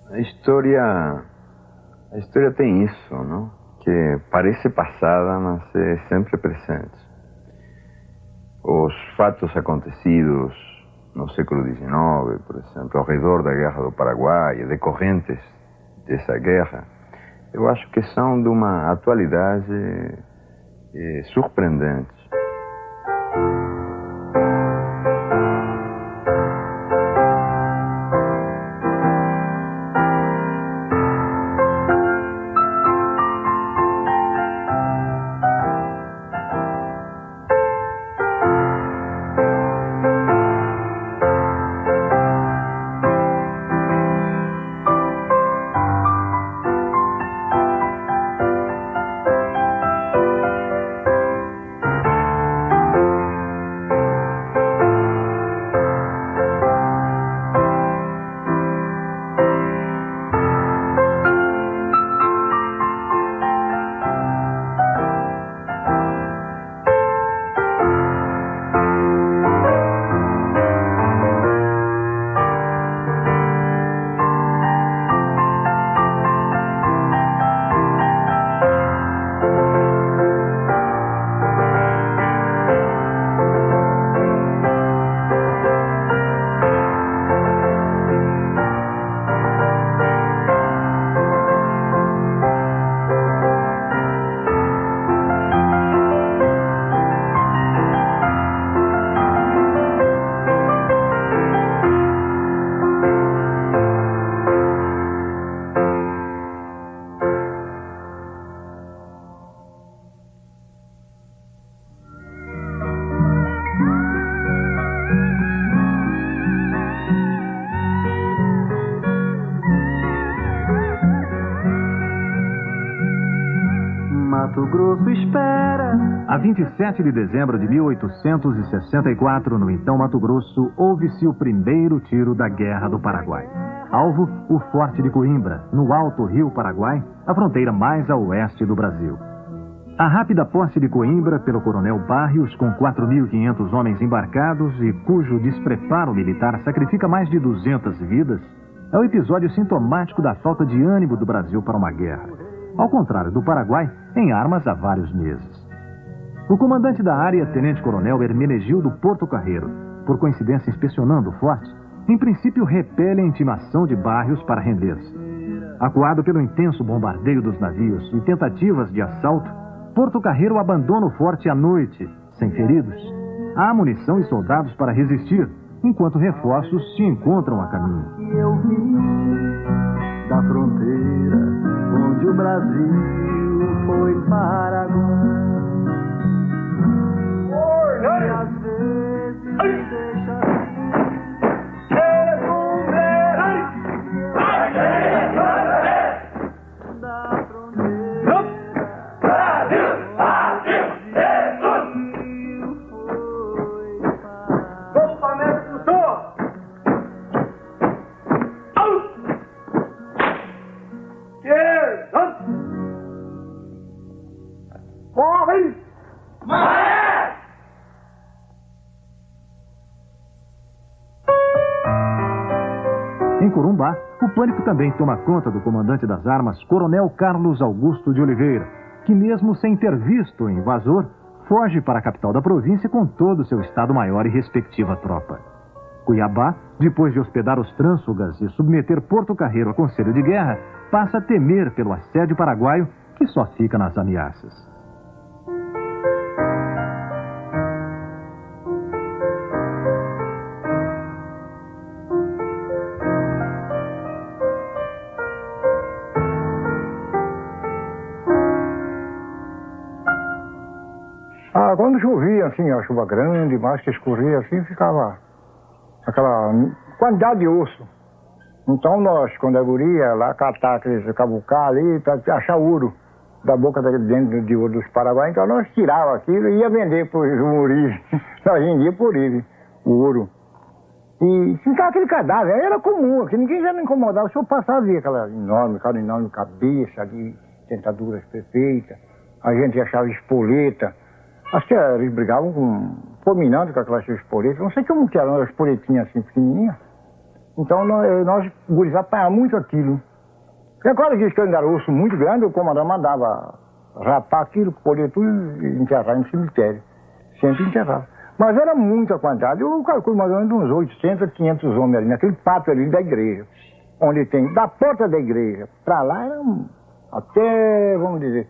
A história tem isso, não? Que parece passada, mas é sempre presente. Os fatos acontecidos no século XIX, por exemplo, ao redor da Guerra do Paraguai, decorrentes dessa guerra, eu acho que são de uma atualidade surpreendente. Mato Grosso espera. A 27 de dezembro de 1864, no então Mato Grosso, houve-se o primeiro tiro da Guerra do Paraguai. Alvo, o Forte de Coimbra, no Alto Rio Paraguai, a fronteira mais a oeste do Brasil. A rápida posse de Coimbra pelo coronel Barrios, com 4.500 homens embarcados e cujo despreparo militar sacrifica mais de 200 vidas, é o episódio sintomático da falta de ânimo do Brasil para uma guerra. Ao contrário do Paraguai, em armas há vários meses. O comandante da área, tenente-coronel Hermenegildo Porto Carreiro, por coincidência inspecionando o forte, em princípio repele a intimação de Barrios para render-se. Acuado pelo intenso bombardeio dos navios e tentativas de assalto, Porto Carreiro abandona o forte à noite, sem feridos. Há munição e soldados para resistir, enquanto reforços se encontram a caminho. Eu vi da fronteira onde o Brasil foi Paraguai. E às vezes deixa da fronteira. Em Corumbá, o pânico também toma conta do comandante das armas, Coronel Carlos Augusto de Oliveira, que mesmo sem ter visto o invasor, foge para a capital da província com todo o seu Estado-Maior e respectiva tropa. Cuiabá, depois de hospedar os trânsfugas e submeter Porto Carreiro a conselho de guerra, passa a temer pelo assédio paraguaio, que só fica nas ameaças. Quando chovia, assim, a chuva grande, mais que escorria, assim, ficava aquela quantidade de osso. Então nós, quando a guria, lá catar aqueles cabucar ali, para achar ouro da boca dentro de ouro dos paraguaios, então nós tirava aquilo e ia vender para os muris. Nós vendia por ele, o ouro. E ficava aquele cadáver, era comum, aqui ninguém já não incomodava, se eu passava via aquela enorme cabeça, de dentaduras perfeitas, a gente achava espoleta. Acho que eles brigavam fulminando com aquelas espoletas. Não sei como que eram as espoletinhas assim pequenininhas. Então nós gurizada apanhávamos muito aquilo. Porque agora que era um osso muito grande, o comandante mandava rapar aquilo, colher tudo e enterrar no cemitério. Sempre enterrava. Mas era muita quantidade. Eu calculo mais ou menos uns 800 a 500 homens ali, naquele pátio ali da igreja. Onde tem, da porta da igreja para lá, era até, vamos dizer,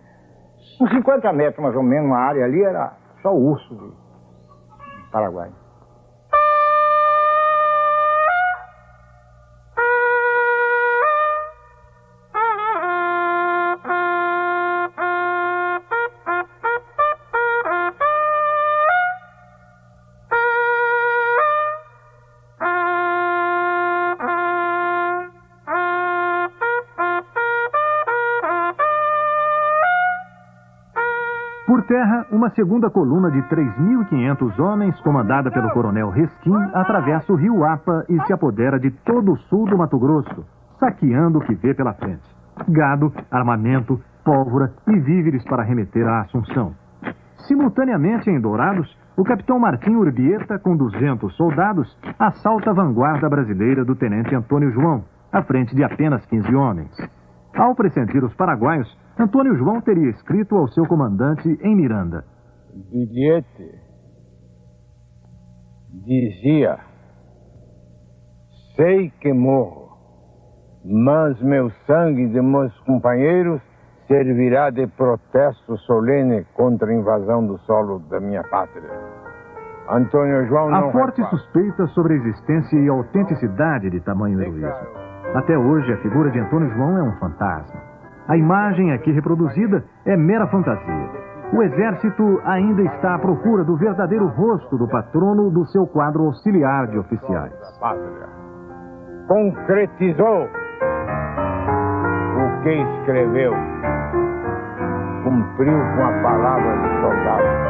uns 50 metros mais ou menos, uma área ali era só o urso do Paraguai. Por terra, uma segunda coluna de 3.500 homens, comandada pelo coronel Resquim, atravessa o rio Apa e se apodera de todo o sul do Mato Grosso, saqueando o que vê pela frente. Gado, armamento, pólvora e víveres para remeter à Assunção. Simultaneamente, em Dourados, o capitão Martim Urbieta, com 200 soldados, assalta a vanguarda brasileira do tenente Antônio João, à frente de apenas 15 homens. Ao pressentir os paraguaios, Antônio João teria escrito ao seu comandante em Miranda: bilhete dizia: sei que morro, mas meu sangue e de meus companheiros servirá de protesto solene contra a invasão do solo da minha pátria. Antônio João não Há forte repara. suspeita sobre a existência e autenticidade de tamanho heroísmo. Até hoje, a figura de Antônio João é um fantasma. A imagem aqui reproduzida é mera fantasia. O exército ainda está à procura do verdadeiro rosto do patrono do seu quadro auxiliar de oficiais. Pátria. Concretizou o que escreveu. Cumpriu com a palavra do soldado.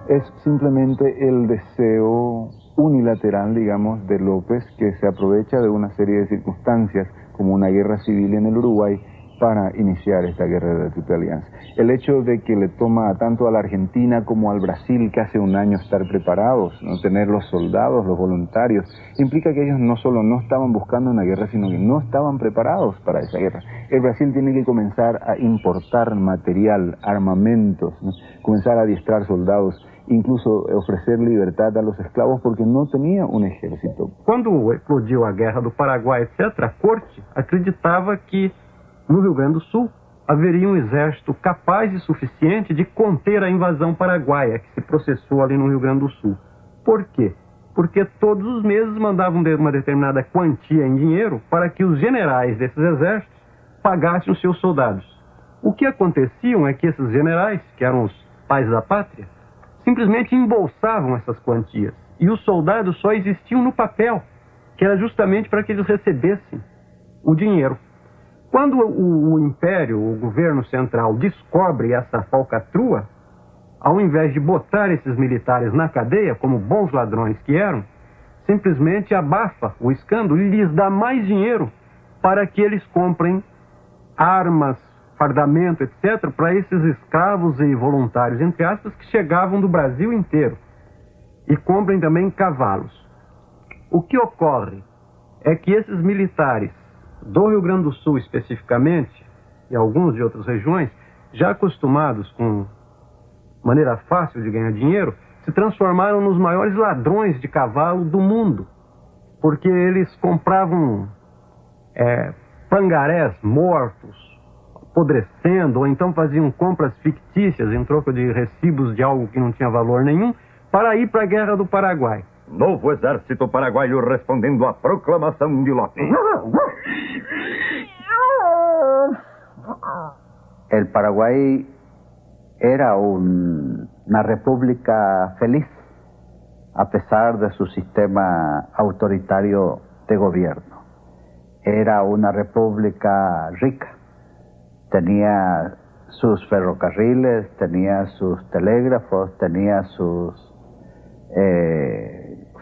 Es simplemente el deseo unilateral, digamos, de López, que se aprovecha de una serie de circunstancias, como una guerra civil en el Uruguay, para iniciar esta guerra de la Triple Alianza. El hecho de que le toma tanto a la Argentina como al Brasil casi un año estar preparados, no tener los soldados, los voluntarios, implica que ellos no solo no estaban buscando una guerra, sino que no estaban preparados para esa guerra. El Brasil tiene que comenzar a importar material, armamentos, ¿no? Comenzar a adiestrar soldados, incluso ofrecer libertad a los esclavos porque no tenía un ejército. Quando explodiu a Guerra do Paraguai, etc., a corte acreditava que no Rio Grande do Sul haveria um exército capaz e suficiente de conter a invasão paraguaia que se processou ali no Rio Grande do Sul. Por quê? Porque todos os meses mandavam uma determinada quantia em dinheiro para que os generais desses exércitos pagassem os seus soldados. O que aconteciam é que esses generais, que eram os pais da pátria, simplesmente embolsavam essas quantias. E os soldados só existiam no papel, que era justamente para que eles recebessem o dinheiro. Quando o Império, o governo central, descobre essa falcatrua, ao invés de botar esses militares na cadeia, como bons ladrões que eram, simplesmente abafa o escândalo e lhes dá mais dinheiro para que eles comprem armas, fardamento, etc., para esses escravos e voluntários, entre aspas, que chegavam do Brasil inteiro. E comprem também cavalos. O que ocorre é que esses militares, do Rio Grande do Sul especificamente, e alguns de outras regiões, já acostumados com maneira fácil de ganhar dinheiro, se transformaram nos maiores ladrões de cavalo do mundo, porque eles compravam pangarés mortos, apodrecendo, ou então faziam compras fictícias em troca de recibos de algo que não tinha valor nenhum, para ir para a Guerra do Paraguai. Novo exército paraguaio respondendo à proclamação de López. El Paraguay era una república feliz, a pesar de su sistema autoritario de gobierno. Era una república rica, tenía sus ferrocarriles, tenía sus telégrafos, tenía sus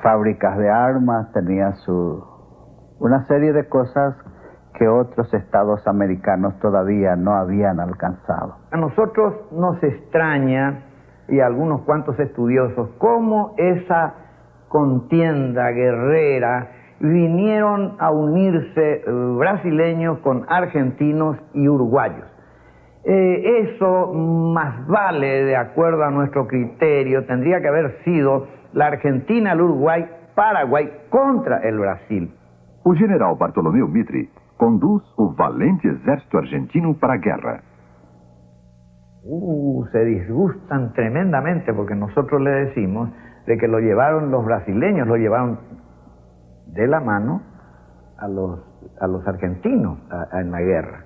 fábricas de armas, tenía una serie de cosas que otros estados americanos todavía no habían alcanzado. A nosotros nos extraña, y a algunos cuantos estudiosos, cómo esa contienda guerrera, vinieron a unirse brasileños con argentinos y uruguayos. Eso más vale, de acuerdo a nuestro criterio, tendría que haber sido la Argentina, el Uruguay, Paraguai contra el Brasil. O general Bartolomeu Mitre conduz o valente exército argentino para a guerra. Se disgustan tremendamente porque nosotros le decimos de que lo llevaron los brasileños, lo llevaron de la mano a los argentinos en la guerra.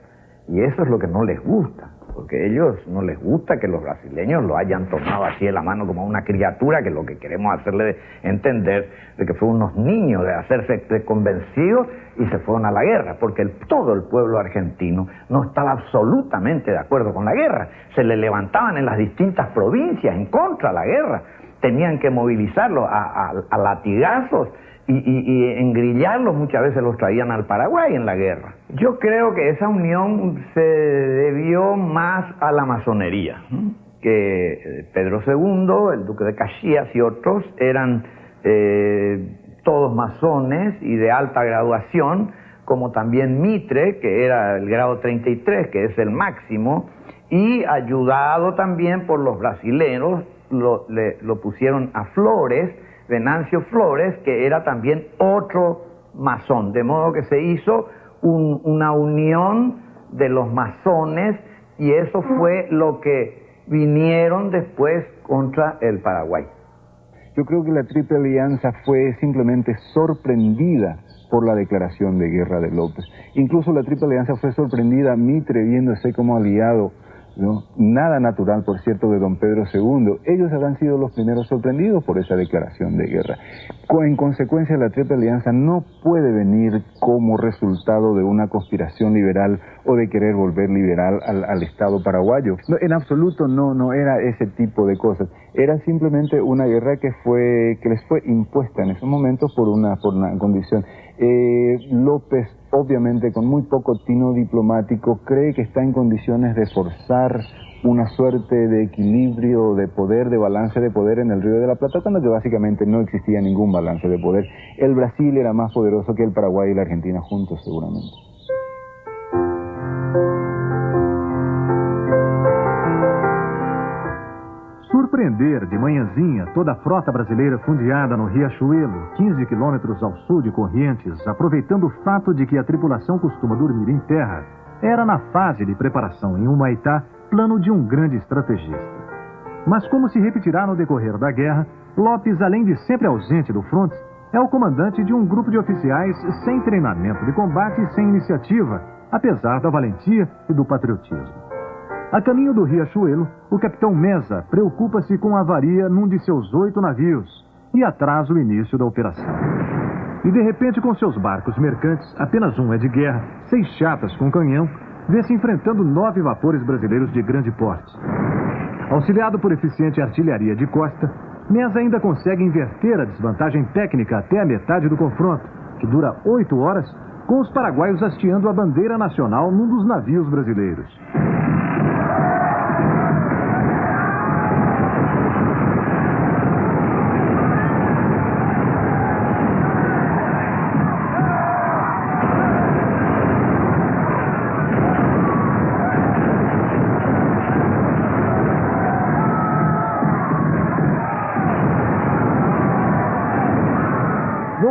Y eso es lo que no les gusta, porque a ellos no les gusta que los brasileños lo hayan tomado así de la mano como una criatura, que lo que queremos hacerle entender de que fueron unos niños de hacerse convencidos y se fueron a la guerra, porque todo el pueblo argentino no estaba absolutamente de acuerdo con la guerra. Se le levantaban en las distintas provincias en contra de la guerra. Tenían que movilizarlos a latigazos y engrillarlos, muchas veces los traían al Paraguay en la guerra. Yo creo que esa unión se debió más a la masonería, que Pedro II, el duque de Caxias y otros eran todos masones y de alta graduación, como también Mitre, que era el grado 33, que es el máximo, y ayudado también por los brasileños, lo pusieron a Flores, Venancio Flores, que era también otro masón, de modo que se hizo una unión de los masones, y eso fue lo que vinieron después contra el Paraguay. Yo creo que la Triple Alianza fue simplemente sorprendida por la declaración de guerra de López. Incluso la Triple Alianza fue sorprendida, Mitre viéndose como aliado, ¿no? Nada natural, por cierto, de don Pedro II. Ellos habrán sido los primeros sorprendidos por esa declaración de guerra. En consecuencia, la Triple Alianza no puede venir como resultado de una conspiración liberal o de querer volver liberal al Estado paraguayo. No, en absoluto no era ese tipo de cosas. Era simplemente una guerra que les fue impuesta en esos momentos por una condición. López, obviamente con muy poco tino diplomático, cree que está en condiciones de forzar una suerte de equilibrio de poder, de balance de poder en el Río de la Plata, cuando que básicamente no existía ningún balance de poder. El Brasil era más poderoso que el Paraguay y la Argentina juntos, seguramente. Surpreender de manhãzinha toda a frota brasileira fundeada no Riachuelo, 15 quilômetros ao sul de Corrientes, aproveitando o fato de que a tripulação costuma dormir em terra, era na fase de preparação em Humaitá plano de um grande estrategista. Mas como se repetirá no decorrer da guerra, Lopes, além de sempre ausente do fronte, é o comandante de um grupo de oficiais sem treinamento de combate e sem iniciativa, apesar da valentia e do patriotismo. A caminho do Riachuelo, o capitão Meza preocupa-se com a avaria num de seus 8 navios e atrasa o início da operação. E de repente, com seus barcos mercantes, apenas um é de guerra, 6 chatas com canhão, vê-se enfrentando 9 vapores brasileiros de grande porte. Auxiliado por eficiente artilharia de costa, Meza ainda consegue inverter a desvantagem técnica até a metade do confronto, que dura 8 horas, com os paraguaios hasteando a bandeira nacional num dos navios brasileiros.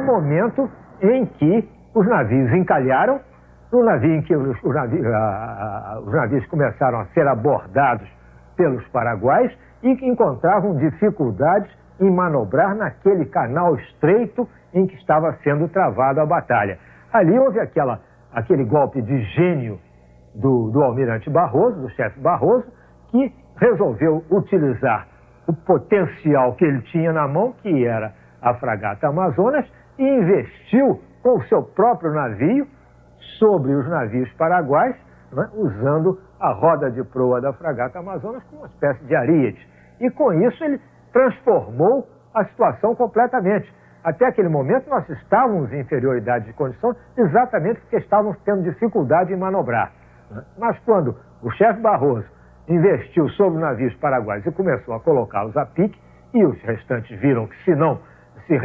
Momento em que os navios encalharam, no navio em que os navios começaram a ser abordados pelos paraguaios e que encontravam dificuldades em manobrar naquele canal estreito em que estava sendo travada a batalha. Ali houve aquele golpe de gênio do almirante Barroso, do chefe Barroso, que resolveu utilizar o potencial que ele tinha na mão, que era a fragata Amazonas, e investiu com o seu próprio navio sobre os navios paraguaios, né, usando a roda de proa da fragata Amazonas como uma espécie de ariete. E com isso ele transformou a situação completamente. Até aquele momento nós estávamos em inferioridade de condição exatamente porque estávamos tendo dificuldade em manobrar. Né? Mas quando o chefe Barroso investiu sobre os navios paraguaios e começou a colocá-los a pique, e os restantes viram que se não se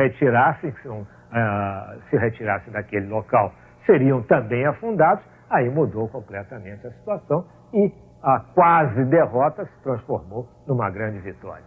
retirassem daquele local, seriam também afundados. Aí mudou completamente a situação e a quase derrota se transformou numa grande vitória.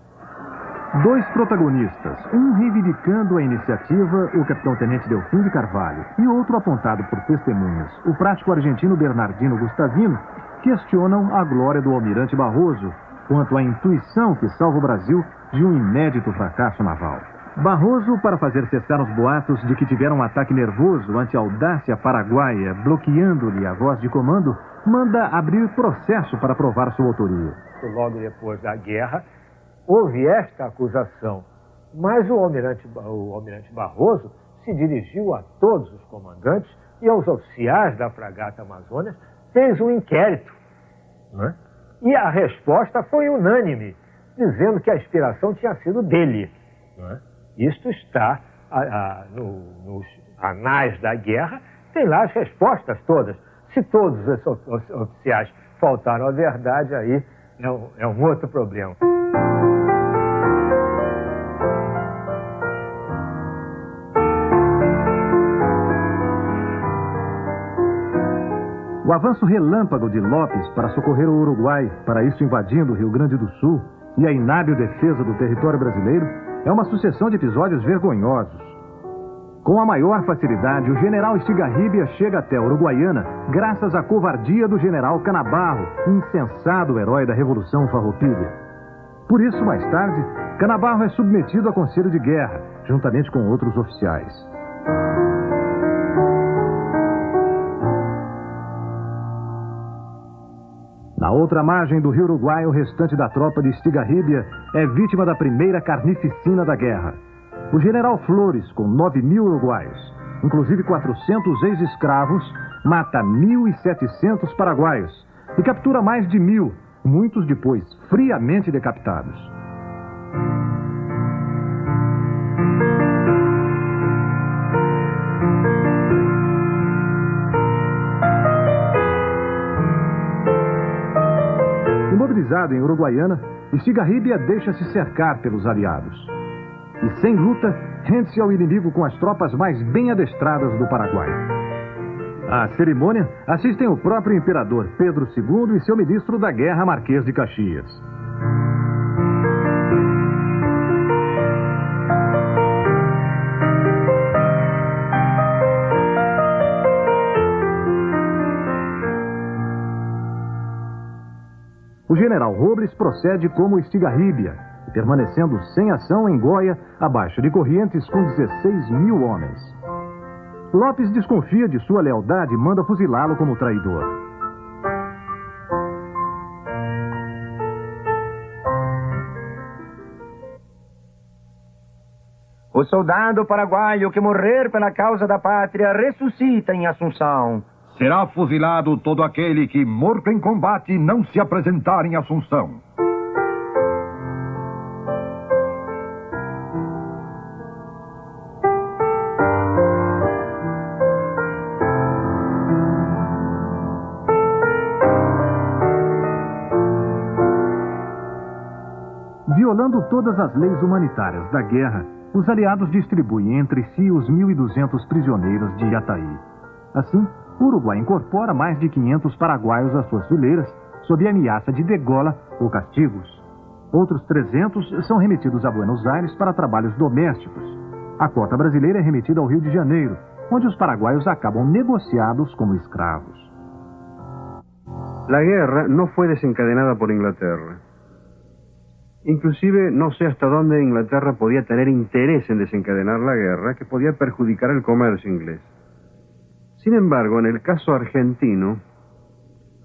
Dois protagonistas, um reivindicando a iniciativa, o capitão-tenente Delfim de Carvalho, e outro apontado por testemunhas, o prático argentino Bernardino Gustavino, questionam a glória do almirante Barroso quanto à intuição que salva o Brasil de um inédito fracasso naval. Barroso, para fazer cessar os boatos de que tiveram um ataque nervoso ante a audácia paraguaia, bloqueando-lhe a voz de comando, manda abrir processo para provar sua autoria. Logo depois da guerra, houve esta acusação, mas o almirante Barroso se dirigiu a todos os comandantes e aos oficiais da fragata Amazonas, fez um inquérito, né? E a resposta foi unânime, dizendo que a inspiração tinha sido dele, né? Isto está nos anais da guerra, tem lá as respostas todas. Se todos os oficiais faltaram à verdade, aí é um outro problema. O avanço relâmpago de Lopes para socorrer o Uruguai, para isso invadindo o Rio Grande do Sul, e a inábil defesa do território brasileiro, é uma sucessão de episódios vergonhosos. Com a maior facilidade, o general Estigarribia chega até a Uruguaiana graças à covardia do general Canabarro, insensado herói da Revolução Farroupilha. Por isso, mais tarde, Canabarro é submetido a conselho de guerra, juntamente com outros oficiais. Na outra margem do rio Uruguai, o restante da tropa de Estigarribia é vítima da primeira carnificina da guerra. O general Flores, com 9.000 uruguaios, inclusive 400 ex-escravos, mata 1.700 paraguaios e captura mais de 1.000, muitos depois friamente decapitados. Imobilizado em Uruguaiana, Estigarribia deixa-se cercar pelos aliados. E sem luta, rende-se ao inimigo com as tropas mais bem adestradas do Paraguai. À cerimônia assistem o próprio imperador Pedro II e seu ministro da Guerra, Marquês de Caxias. O general Robles procede como Estigarribia, permanecendo sem ação em Goia, abaixo de Corrientes, com 16.000 homens. Lopes desconfia de sua lealdade e manda fuzilá-lo como traidor. O soldado paraguaio que morrer pela causa da pátria ressuscita em Assunção. Será fuzilado todo aquele que, morto em combate, não se apresentar em Assunção. Violando todas as leis humanitárias da guerra, os aliados distribuem entre si os 1.200 prisioneiros de Yataí. Assim, o Uruguai incorpora mais de 500 paraguaios às suas fileiras, sob ameaça de degola ou castigos. Outros 300 são remetidos a Buenos Aires para trabalhos domésticos. A cota brasileira é remetida ao Rio de Janeiro, onde os paraguaios acabam negociados como escravos. La guerra no fue desencadenada por Inglaterra. Inclusive, no sé hasta dónde Inglaterra podía tener interés en desencadenar la guerra, que podía perjudicar el comercio inglés. Sin embargo, en el caso argentino,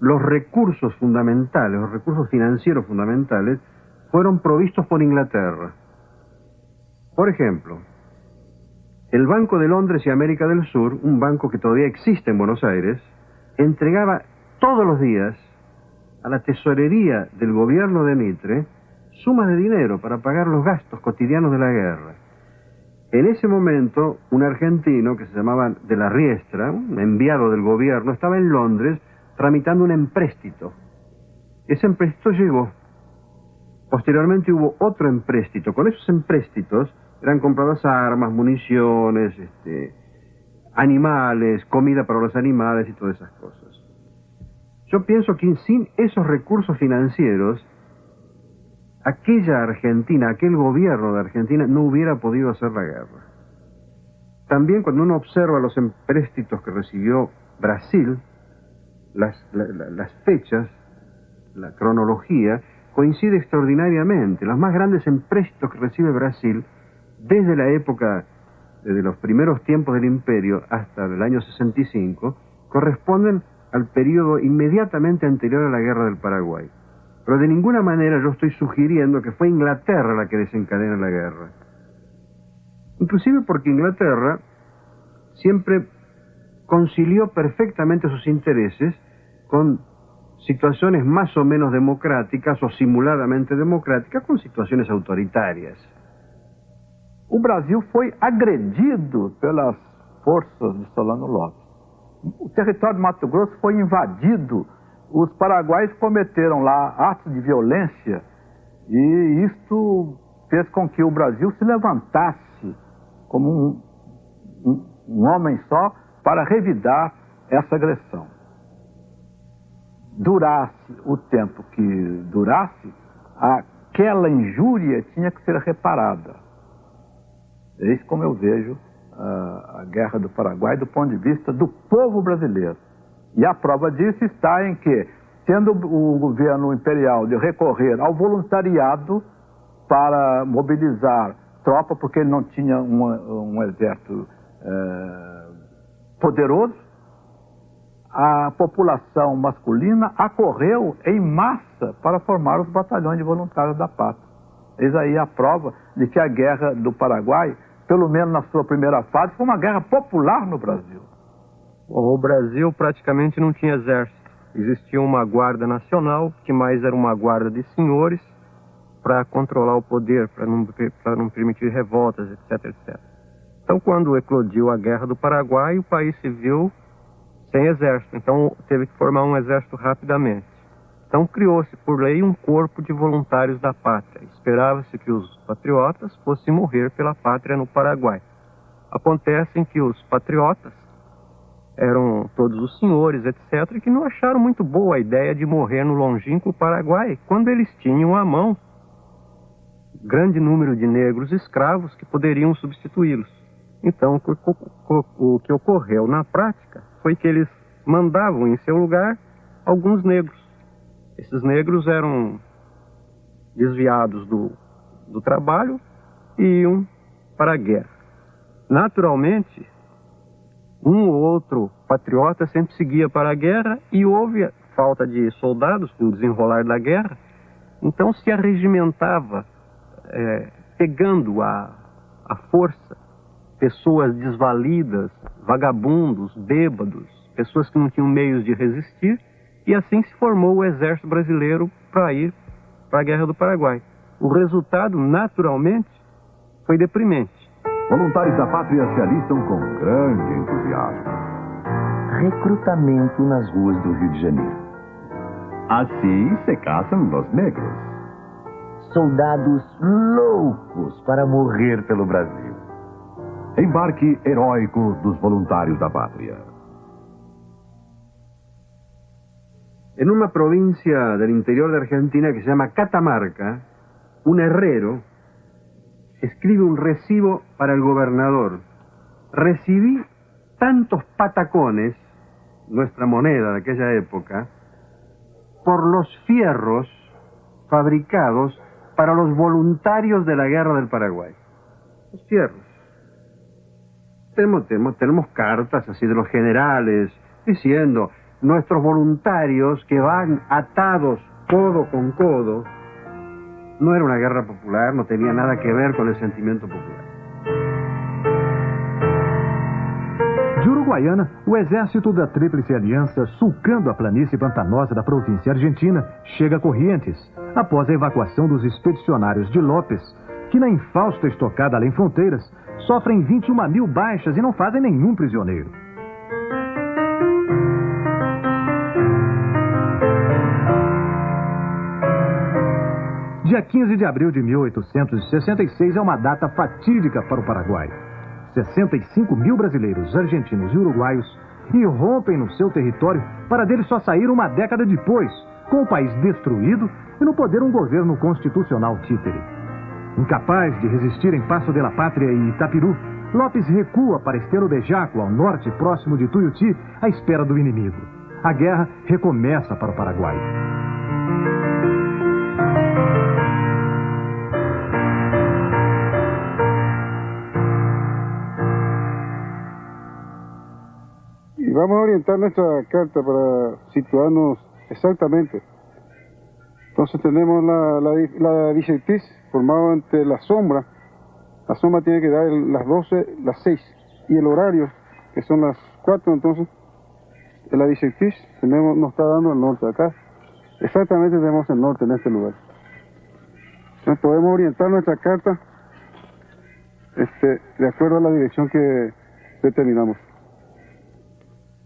los recursos fundamentales, los recursos financieros fundamentales, fueron provistos por Inglaterra. Por ejemplo, el Banco de Londres y América del Sur, un banco que todavía existe en Buenos Aires, entregaba todos los días a la tesorería del gobierno de Mitre sumas de dinero para pagar los gastos cotidianos de la guerra. En ese momento, un argentino que se llamaba de la Riestra, un enviado del gobierno, estaba en Londres tramitando un empréstito. Ese empréstito llegó. Posteriormente hubo otro empréstito. Con esos empréstitos, eran compradas armas, municiones, animales, comida para los animales y todas esas cosas. Yo pienso que sin esos recursos financieros, aquella Argentina, aquel gobierno de Argentina no hubiera podido hacer la guerra. También cuando uno observa los empréstitos que recibió Brasil, las fechas, la cronología, coincide extraordinariamente. Los más grandes empréstitos que recibe Brasil, desde la época, desde los primeros tiempos del imperio hasta el año 65, corresponden al periodo inmediatamente anterior a la Guerra del Paraguay. Pero de ninguna manera yo estoy sugiriendo que fue Inglaterra la que desencadena la guerra. Inclusive porque Inglaterra siempre concilió perfectamente sus intereses con situaciones más o menos democráticas o simuladamente democráticas con situaciones autoritarias. O Brasil foi agredido pelas forças de Solano Lopes. O território de Mato Grosso foi invadido. Os paraguaios cometeram lá atos de violência e isto fez com que o Brasil se levantasse como um homem só para revidar essa agressão. Durasse o tempo que durasse, aquela injúria tinha que ser reparada. Eis como eu vejo a Guerra do Paraguai do ponto de vista do povo brasileiro. E a prova disso está em que, tendo o governo imperial de recorrer ao voluntariado para mobilizar tropa, porque ele não tinha um exército poderoso, a população masculina acorreu em massa para formar os batalhões de voluntários da pátria. Eis aí a prova de que a Guerra do Paraguai, pelo menos na sua primeira fase, foi uma guerra popular no Brasil. O Brasil praticamente não tinha exército. Existia uma guarda nacional, que mais era uma guarda de senhores, para controlar o poder, para não permitir revoltas, etc, etc. Então, quando eclodiu a Guerra do Paraguai, o país se viu sem exército. Então, teve que formar um exército rapidamente. Então, criou-se, por lei, um corpo de voluntários da pátria. Esperava-se que os patriotas fossem morrer pela pátria no Paraguai. Acontece que os patriotas eram todos os senhores, etc., e que não acharam muito boa a ideia de morrer no longínquo Paraguai, quando eles tinham à mão grande número de negros escravos que poderiam substituí-los. Então, o que ocorreu na prática foi que eles mandavam em seu lugar alguns negros. Esses negros eram desviados do trabalho e iam para a guerra. Naturalmente, um ou outro patriota sempre seguia para a guerra e houve falta de soldados com o desenrolar da guerra. Então se arregimentava, pegando à força pessoas desvalidas, vagabundos, bêbados, pessoas que não tinham meios de resistir, e assim se formou o exército brasileiro para ir para a Guerra do Paraguai. O resultado, naturalmente, foi deprimente. Voluntários da Pátria se alistam com grande entusiasmo. Recrutamento nas ruas do Rio de Janeiro. Assim se caçam os negros. Soldados loucos para morrer pelo Brasil. Embarque heróico dos Voluntários da Pátria. En una provincia del interior de Argentina que se llama Catamarca, un herrero escribe un recibo para el gobernador. Recibí tantos patacones, nuestra moneda de aquella época, por los fierros fabricados para los voluntarios de la Guerra del Paraguay. Los fierros. Tenemos cartas así de los generales diciendo: nuestros voluntarios que van atados codo con codo. No era una guerra popular, no tenía nada que ver con el sentimiento popular. De Uruguaiana, o exército da Tríplice Aliança, sulcando a planície pantanosa da província argentina, chega a Corrientes, após a evacuação dos expedicionários de Lopes, que na infausta estocada além fronteiras, sofrem 21 mil baixas e não fazem nenhum prisioneiro. Dia 15 de abril de 1866 é uma data fatídica para o Paraguai. 65 mil brasileiros, argentinos e uruguaios irrompem no seu território para dele só sair uma década depois, com o país destruído e no poder um governo constitucional títere. Incapaz de resistir em Passo de la Pátria e Itapiru, Lopes recua para Estero de Jaco, ao norte, próximo de Tuiuti, à espera do inimigo. A guerra recomeça para o Paraguai. Y vamos a orientar nuestra carta para situarnos exactamente. Entonces tenemos la directriz formada entre la sombra. La sombra tiene que dar las 12, las 6. Y el horario, que son las 4, entonces, en la directriz nos está dando el norte acá. Exactamente tenemos el norte en este lugar. Entonces podemos orientar nuestra carta de acuerdo a la dirección que determinamos.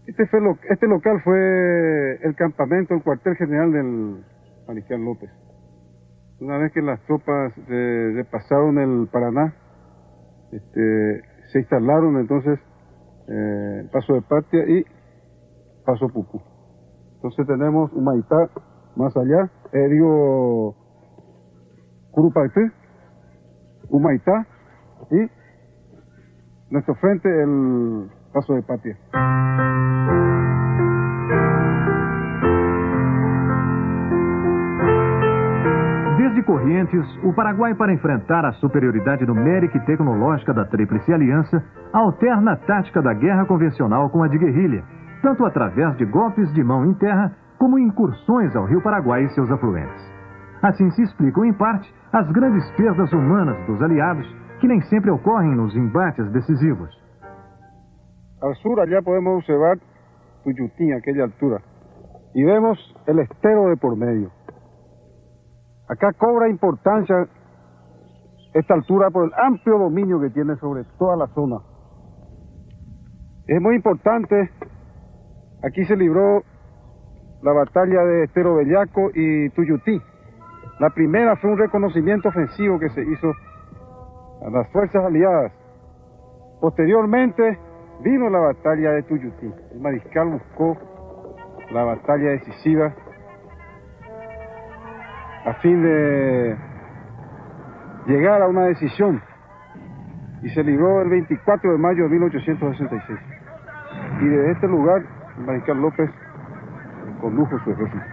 Este local fue el campamento, el cuartel general del mariscal López. Una vez que las tropas pasaron el Paraná, se instalaron entonces Paso de Patria y Paso Pucú. Entonces tenemos Humaitá más allá, Curupaytí, Humaitá y nuestro frente el Paso de Patria. Desde Corrientes, o Paraguai, para enfrentar a superioridade numérica e tecnológica da Tríplice Aliança, alterna a tática da guerra convencional com a de guerrilha, tanto através de golpes de mão em terra, como incursões ao Rio Paraguai e seus afluentes. Assim se explicam, em parte, as grandes perdas humanas dos aliados, que nem sempre ocorrem nos embates decisivos. Al sur, allá podemos observar Tuyutín, a aquella altura, y vemos el estero de por medio. Acá cobra importancia esta altura por el amplio dominio que tiene sobre toda la zona. Es muy importante, aquí se libró la batalla de Estero Bellaco y Tuyutí. La primera fue un reconocimiento ofensivo que se hizo a las fuerzas aliadas. Posteriormente vino la batalla de Tuyutí. El mariscal buscó la batalla decisiva a fin de llegar a una decisión, y se libró el 24 de mayo de 1866. Y desde este lugar, el mariscal López condujo su ejército.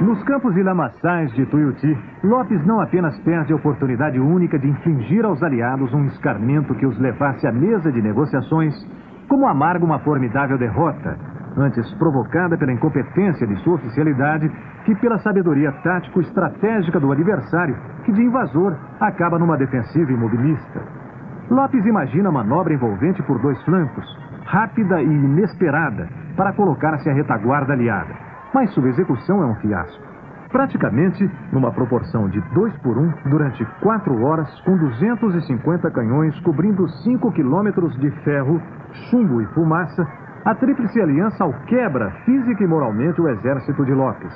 Nos campos e lamaçais de Tuiuti, Lopes não apenas perde a oportunidade única de infligir aos aliados um escarmento que os levasse à mesa de negociações, como amarga uma formidável derrota, antes provocada pela incompetência de sua oficialidade que pela sabedoria tático-estratégica do adversário, que de invasor acaba numa defensiva imobilista. Lopes imagina a manobra envolvente por dois flancos, rápida e inesperada, para colocar-se à retaguarda aliada. Mas sua execução é um fiasco. Praticamente numa proporção de 2-1, durante 4 horas, com 250 canhões cobrindo 5 quilômetros de ferro, chumbo e fumaça, a Tríplice Aliança alquebra física e moralmente o exército de Lopes.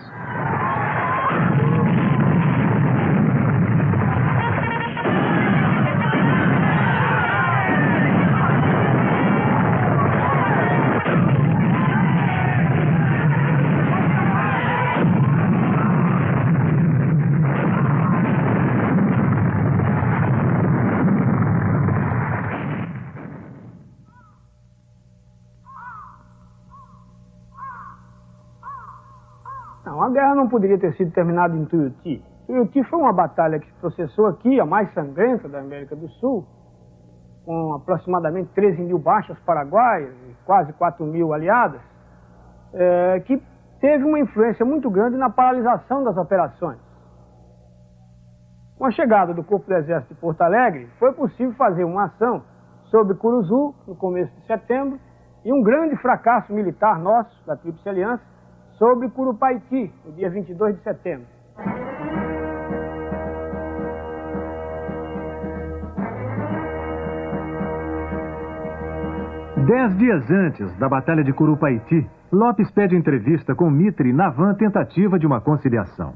A guerra não poderia ter sido terminada em Tuiuti. Tuiuti foi uma batalha que se processou aqui, a mais sangrenta da América do Sul, com aproximadamente 13 mil baixas paraguaias e quase 4 mil aliadas, que teve uma influência muito grande na paralisação das operações. Com a chegada do Corpo do Exército de Porto Alegre, foi possível fazer uma ação sobre Curuzu, no começo de setembro, e um grande fracasso militar nosso, da Tríplice Aliança, sobre Curupaytí, no dia 22 de setembro. 10 dias antes da Batalha de Curupaiti, Lopes pede entrevista com Mitre na van tentativa de uma conciliação.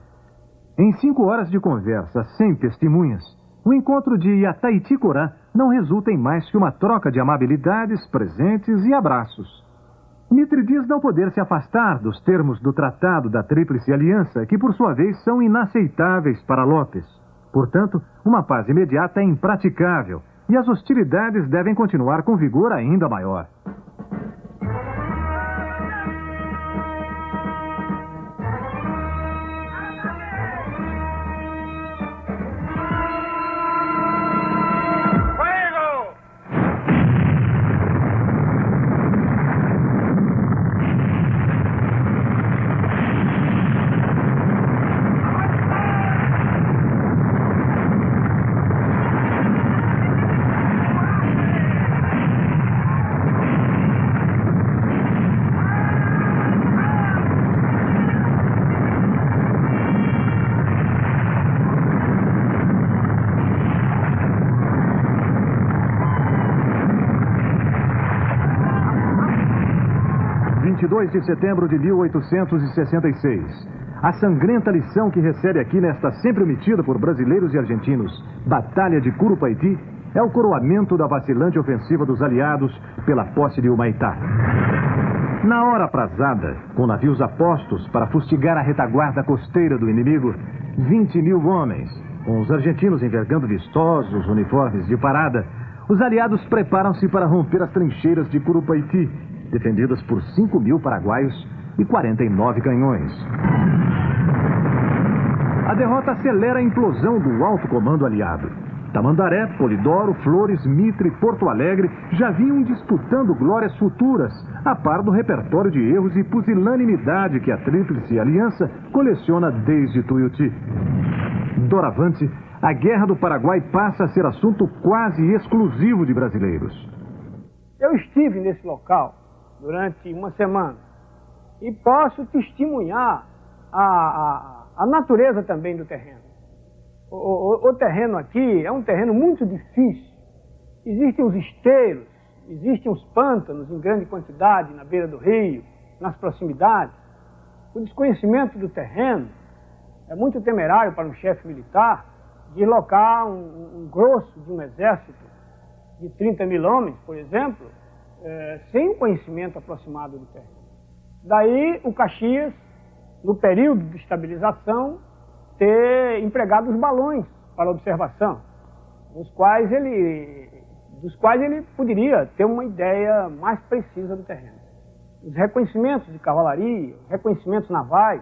Em 5 horas de conversa, sem testemunhas, o encontro de Itaiticorã não resulta em mais que uma troca de amabilidades, presentes e abraços. Mitre diz não poder se afastar dos termos do Tratado da Tríplice Aliança, que por sua vez são inaceitáveis para Lopes. Portanto, uma paz imediata é impraticável e as hostilidades devem continuar com vigor ainda maior. De setembro de 1866. A sangrenta lição que recebe aqui nesta sempre omitida por brasileiros e argentinos Batalha de Curupaiti é o coroamento da vacilante ofensiva dos aliados pela posse de Humaitá. Na hora aprazada, com navios apostos para fustigar a retaguarda costeira do inimigo, 20 mil homens, com os argentinos envergando vistosos uniformes de parada, os aliados preparam-se para romper as trincheiras de Curupaiti, defendidas por 5 mil paraguaios e 49 canhões. A derrota acelera a implosão do alto comando aliado. Tamandaré, Polidoro, Flores, Mitre e Porto Alegre já vinham disputando glórias futuras, a par do repertório de erros e pusilanimidade que a Tríplice Aliança coleciona desde Tuiuti. Doravante, a Guerra do Paraguai passa a ser assunto quase exclusivo de brasileiros. Eu estive nesse local durante uma semana e posso testemunhar a natureza também do terreno. O terreno aqui é um terreno muito difícil. Existem os esteiros, existem os pântanos em grande quantidade na beira do rio, nas proximidades. O desconhecimento do terreno é muito temerário para um chefe militar deslocar um grosso de um exército de 30 mil homens, por exemplo, sem um conhecimento aproximado do terreno. Daí o Caxias, no período de estabilização, ter empregado os balões para observação, dos quais ele poderia ter uma ideia mais precisa do terreno. Os reconhecimentos de cavalaria, os reconhecimentos navais,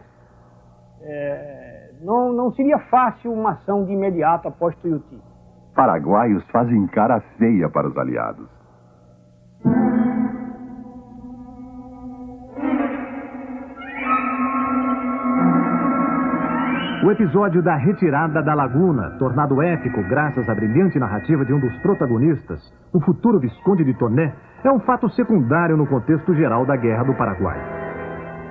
não seria fácil uma ação de imediato após Tuiuti. Paraguaios fazem cara feia para os aliados. O episódio da retirada da Laguna, tornado épico graças à brilhante narrativa de um dos protagonistas, o futuro Visconde de Toné, é um fato secundário no contexto geral da Guerra do Paraguai.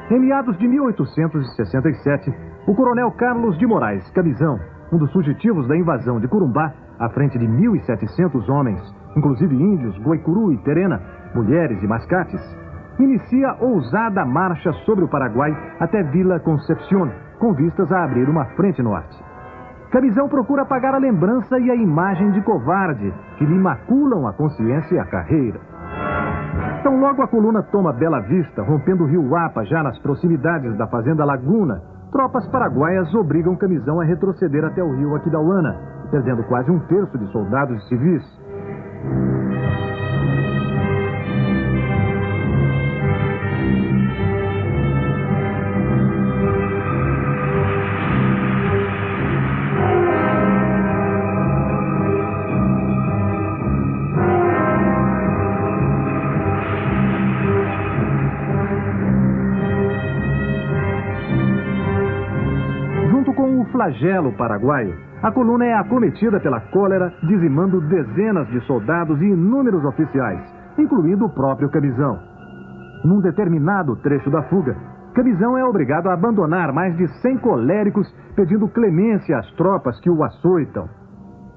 Em meados de 1867, o coronel Carlos de Moraes Cabizão, um dos fugitivos da invasão de Corumbá, à frente de 1.700 homens, inclusive índios, Guaicuru e Terena, mulheres e mascates, inicia ousada marcha sobre o Paraguai até Vila Concepción, com vistas a abrir uma frente norte. Cabizão procura apagar a lembrança e a imagem de covarde que lhe maculam a consciência e a carreira. Então logo a coluna toma Bela Vista, rompendo o rio Apa, já nas proximidades da fazenda Laguna, tropas paraguaias obrigam Cabizão a retroceder até o rio Aquidauana, perdendo quase 1/3 de soldados e civis. Flagelo paraguaio, a coluna é acometida pela cólera, dizimando dezenas de soldados e inúmeros oficiais, incluindo o próprio Cabizão. Num determinado trecho da fuga, Cabizão é obrigado a abandonar mais de 100 coléricos, pedindo clemência às tropas que o açoitam.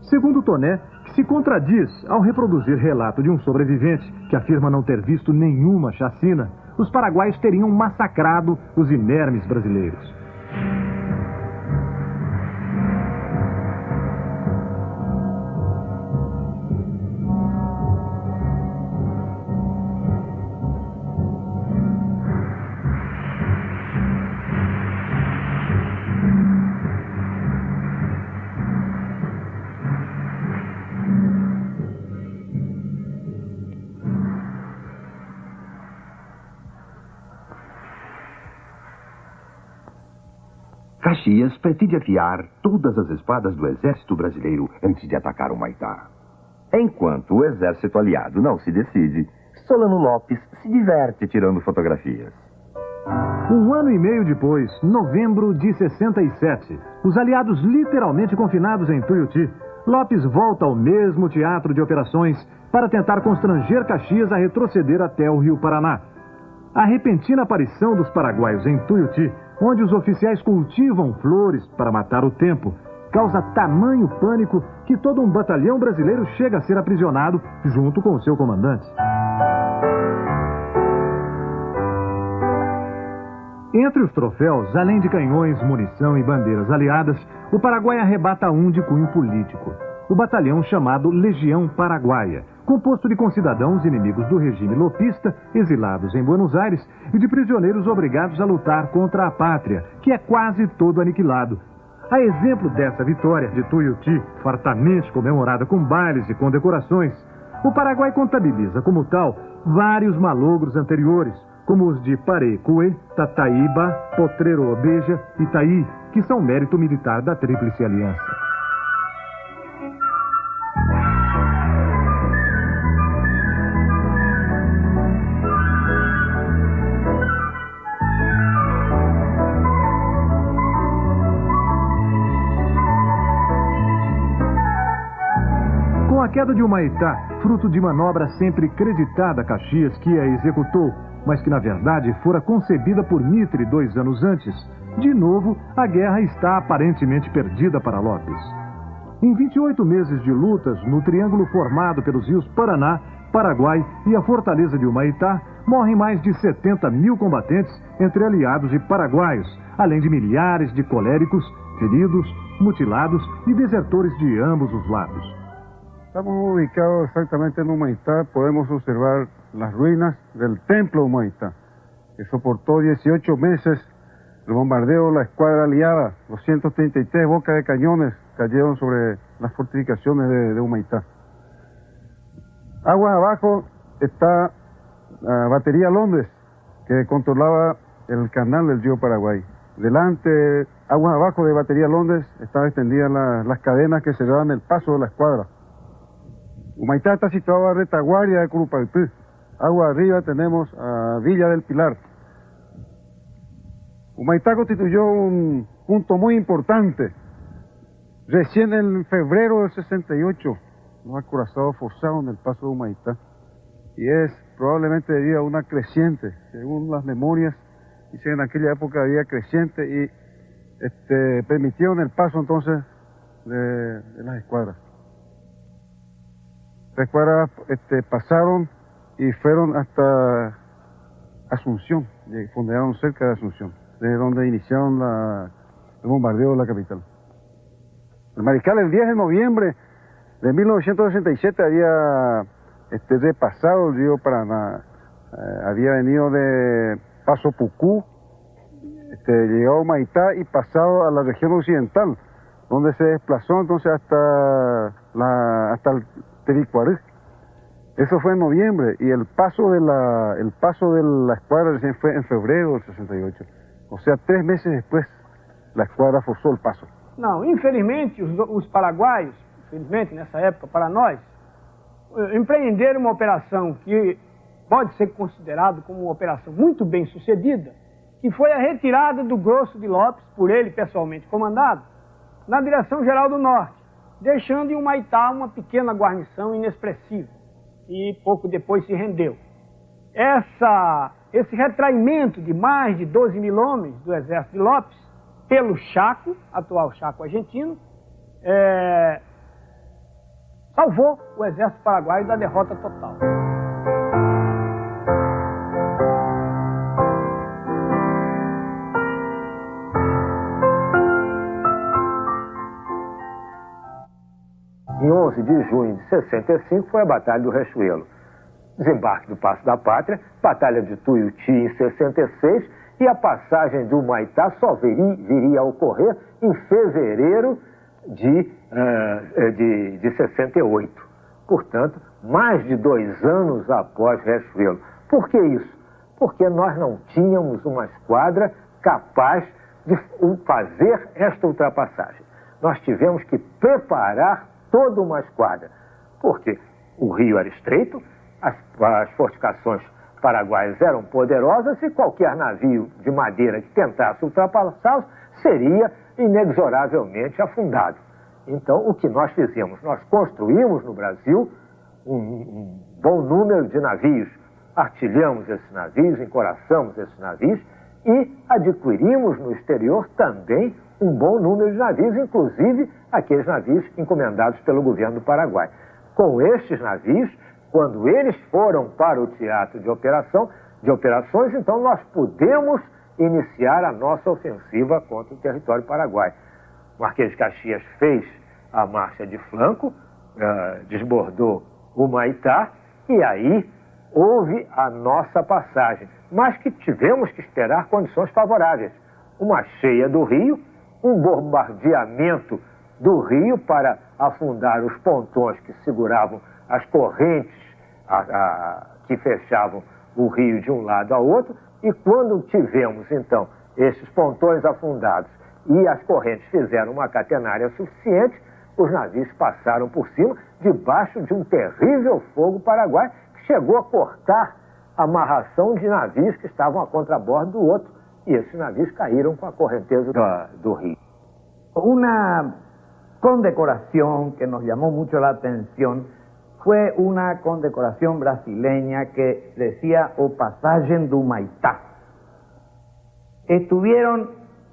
Segundo Toné, que se contradiz ao reproduzir relato de um sobrevivente que afirma não ter visto nenhuma chacina, os paraguaios teriam massacrado os inermes brasileiros. Caxias pretende afiar todas as espadas do exército brasileiro antes de atacar o Humaitá. Enquanto o exército aliado não se decide, Solano Lopes se diverte tirando fotografias. Um ano e meio depois, novembro de 67, os aliados literalmente confinados em Tuiuti, Lopes volta ao mesmo teatro de operações para tentar constranger Caxias a retroceder até o Rio Paraná. A repentina aparição dos paraguaios em Tuiuti, onde os oficiais cultivam flores para matar o tempo, causa tamanho pânico que todo um batalhão brasileiro chega a ser aprisionado junto com o seu comandante. Entre os troféus, além de canhões, munição e bandeiras aliadas, o Paraguai arrebata um de cunho político, o batalhão chamado Legião Paraguaia, composto de concidadãos inimigos do regime lopista, exilados em Buenos Aires, e de prisioneiros obrigados a lutar contra a pátria, que é quase todo aniquilado. A exemplo dessa vitória de Tuiuti, fartamente comemorada com bailes e condecorações, o Paraguai contabiliza como tal vários malogros anteriores, como os de Parecuê, Tataíba, Potrero Obeja e Itaí, que são mérito militar da Tríplice Aliança. Com a queda de Humaitá, fruto de manobra sempre creditada a Caxias, que a executou, mas que na verdade fora concebida por Mitre 2 anos antes, de novo a guerra está aparentemente perdida para Lopes. Em 28 meses de lutas no triângulo formado pelos rios Paraná, Paraguai e a fortaleza de Humaitá, morrem mais de 70 mil combatentes entre aliados e paraguaios, além de milhares de coléricos, feridos, mutilados e desertores de ambos os lados. Estamos ubicados exactamente en Humaitá. Podemos observar las ruinas del templo Humaitá, que soportó 18 meses el bombardeo de la escuadra aliada. 233 bocas de cañones cayeron sobre las fortificaciones de Humaitá. Aguas abajo está la batería Londres, que controlaba el canal del río Paraguay. Delante, aguas abajo de batería Londres, estaban extendidas las cadenas que cerraban el paso de la escuadra. Humaitá está situado a retaguardia de Curupaytí. Agua arriba tenemos a Villa del Pilar. Humaitá constituyó un punto muy importante. Recién en febrero del 68, los acorazados forzaron el paso de Humaitá. Y es probablemente debido a una creciente, según las memorias, dicen en aquella época había creciente y permitieron el paso entonces de las escuadras. Las escuadras pasaron y fueron hasta Asunción, fundaron cerca de Asunción, de donde iniciaron el bombardeo de la capital. El mariscal el 10 de noviembre de 1967 había repasado el río Paraná, había venido de Paso Pucú, llegado a Humaitá y pasado a la región occidental, donde se desplazó entonces hasta el Tevicuarí. Eso fue en noviembre y el paso de la escuadra recién fue en febrero del 68. O sea, 3 meses después la esquadra forçou o passo. Não, infelizmente os paraguaios, infelizmente nessa época para nós, empreenderam uma operação que pode ser considerada como uma operação muito bem sucedida, que foi a retirada do Grosso de Lopes, por ele pessoalmente comandado, na direção geral do norte, deixando em Humaitá uma pequena guarnição inexpressiva, e pouco depois se rendeu. Esse retraimento de mais de 12 mil homens do exército de Lopes, pelo Chaco, atual Chaco argentino, salvou o exército paraguaio da derrota total. Em 11 de junho de 65 foi a Batalha do Riachuelo, desembarque do Passo da Pátria, Batalha de Tuiuti em 66 e a passagem do Humaitá só viria a ocorrer em fevereiro de 68. Portanto, mais de 2 anos após Riachuelo. Por que isso? Porque nós não tínhamos uma esquadra capaz de fazer esta ultrapassagem. Nós tivemos que preparar toda uma esquadra, porque o rio era estreito, as fortificações paraguaias eram poderosas e qualquer navio de madeira que tentasse ultrapassá-los seria inexoravelmente afundado. Então, o que nós fizemos? Nós construímos no Brasil um bom número de navios, artilhamos esses navios, encoraçamos esses navios e adquirimos no exterior também um bom número de navios, inclusive aqueles navios encomendados pelo governo do Paraguai. Com estes navios, quando eles foram para o teatro de operações, então nós pudemos iniciar a nossa ofensiva contra o território paraguaio. O Marquês de Caxias fez a marcha de flanco, desbordou o Humaitá e aí houve a nossa passagem, mas que tivemos que esperar condições favoráveis. Uma cheia do rio, um bombardeamento do rio para afundar os pontões que seguravam as correntes que fechavam o rio de um lado ao outro, e quando tivemos então esses pontões afundados e as correntes fizeram uma catenária suficiente, os navios passaram por cima, debaixo de um terrível fogo paraguaio que chegou a cortar a amarração de navios que estavam a contrabordo do outro, y esses navios caíram com a correnteza do rio. Una condecoración que nos llamó mucho la atención fue una condecoración brasileña que decía o Passagem do Humaitá. Estuvieron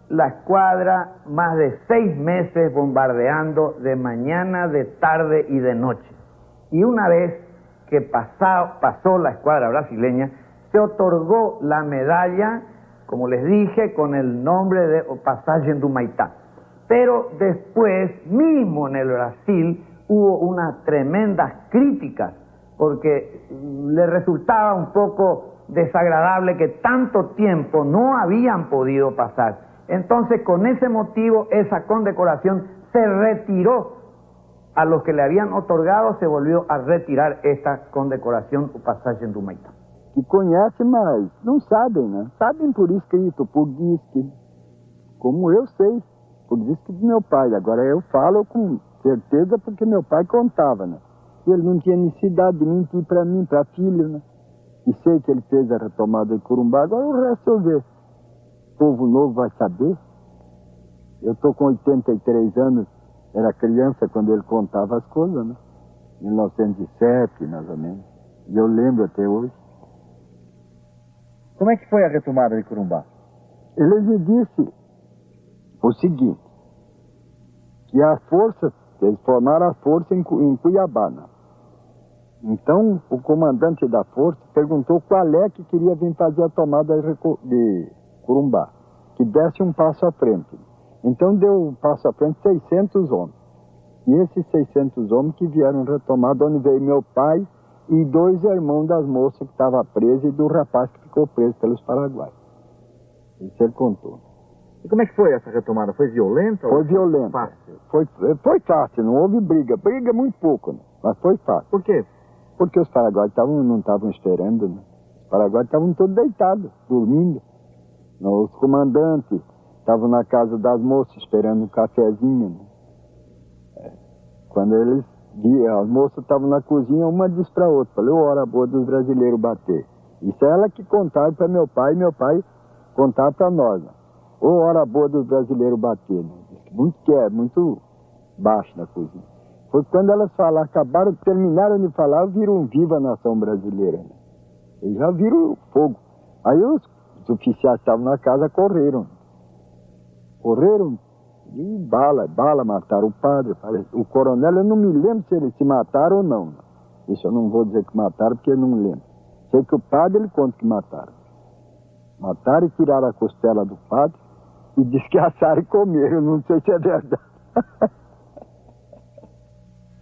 la escuadra más de 6 meses bombardeando de mañana, de tarde y de noche. Y una vez que pasó la escuadra brasileña, se otorgó la medalla, como les dije, con el nombre de Passagem do Humaitá. Pero después, mismo en el Brasil, hubo unas tremendas críticas, porque le resultaba un poco desagradable que tanto tiempo no habían podido pasar. Entonces, con ese motivo, esa condecoración se retiró. A los que le habían otorgado, se volvió a retirar esta condecoración, o Passagem do Humaitá. Que conhece, mas não sabem, né? Sabem por escrito, por disque, como eu sei, por disque de meu pai. Agora eu falo com certeza porque meu pai contava, né? E ele não tinha necessidade de mentir para mim, para filho, né? E sei que ele fez a retomada de Corumbá, agora o resto eu vejo. O povo novo vai saber. Eu estou com 83 anos, era criança quando ele contava as coisas, né? 1907, mais ou menos. E eu lembro até hoje. Como é que foi a retomada de Corumbá? Ele me disse o seguinte, que as forças, eles formaram a força em Cuiabá, né? Então, o comandante da força perguntou qual é que queria vir fazer a tomada de Corumbá, que desse um passo à frente. Então, deu um passo à frente 600 homens. E esses 600 homens que vieram retomar, de onde veio meu pai e 2 irmãos das moças que estavam presas e do rapaz que ficou preso pelos paraguaios. Isso ele contou. E como é que foi essa retomada? Foi violenta? Foi violenta. Fácil? Foi fácil, não houve briga. Briga muito pouco, né? Mas foi fácil. Por quê? Porque os paraguaios não estavam esperando, né? Os paraguaios estavam todos deitados, dormindo. Os comandantes estavam na casa das moças esperando um cafezinho, né? Quando eles viam, as moças estavam na cozinha, uma disse para a outra, falou, hora boa dos brasileiros bater. Isso é ela que contaram para meu pai, e meu pai contava para nós, né? Ou hora boa dos brasileiros bater, né? Muito baixo na cozinha. Foi quando elas falaram, terminaram de falar, viram viva a nação brasileira, né? Eles já viram fogo. Aí os oficiais que estavam na casa correram. Correram E bala, mataram o padre. O coronel, eu não me lembro se eles se mataram ou não. Isso eu não vou dizer que mataram, porque eu não lembro. Sei que o padre, ele conta que mataram. Mataram e tiraram a costela do padre e desgraçaram e comeram. Não sei se é verdade.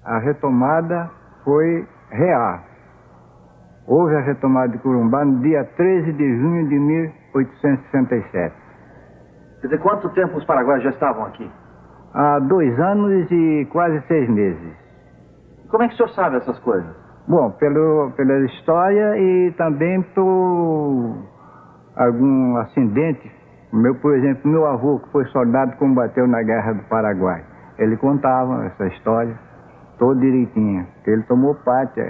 A retomada foi real. Houve a retomada de Corumbá no dia 13 de junho de 1867. Quer dizer, quanto tempo os paraguaios já estavam aqui? Há 2 anos e quase 6 meses. Como é que o senhor sabe essas coisas? Bom, pela história e também por algum acidente. Por exemplo, meu avô, que foi soldado, combateu na Guerra do Paraguai. Ele contava essa história toda direitinha, que ele tomou parte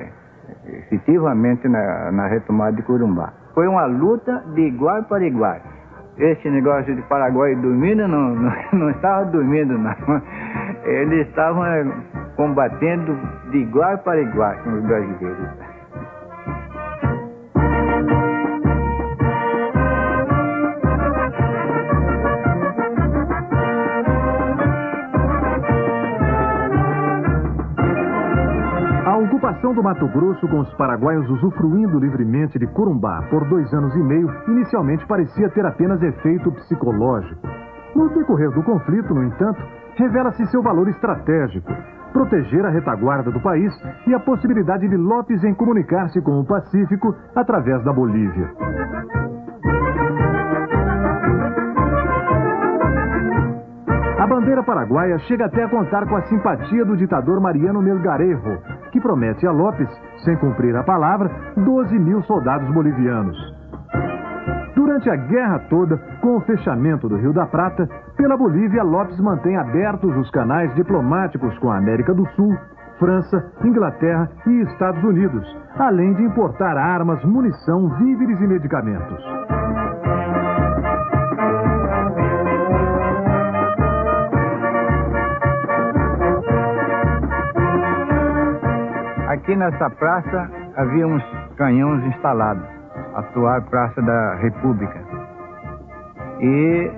efetivamente na retomada de Corumbá. Foi uma luta de igual para igual. Esse negócio de Paraguai dormindo, não estava dormindo, não. Eles estavam combatendo de igual para igual com os brasileiros. A ocupação do Mato Grosso, com os paraguaios usufruindo livremente de Corumbá por 2 anos e meio, inicialmente parecia ter apenas efeito psicológico. No decorrer do conflito, no entanto, revela-se seu valor estratégico: proteger a retaguarda do país e a possibilidade de Lopes em comunicar-se com o Pacífico através da Bolívia. A bandeira paraguaia chega até a contar com a simpatia do ditador Mariano Melgarejo, que promete a Lopes, sem cumprir a palavra, 12.000 soldados bolivianos. Durante a guerra toda, com o fechamento do Rio da Prata, pela Bolívia, Lopes mantém abertos os canais diplomáticos com a América do Sul, França, Inglaterra e Estados Unidos, além de importar armas, munição, víveres e medicamentos. Aqui nessa praça havia uns canhões instalados, a atual Praça da República. E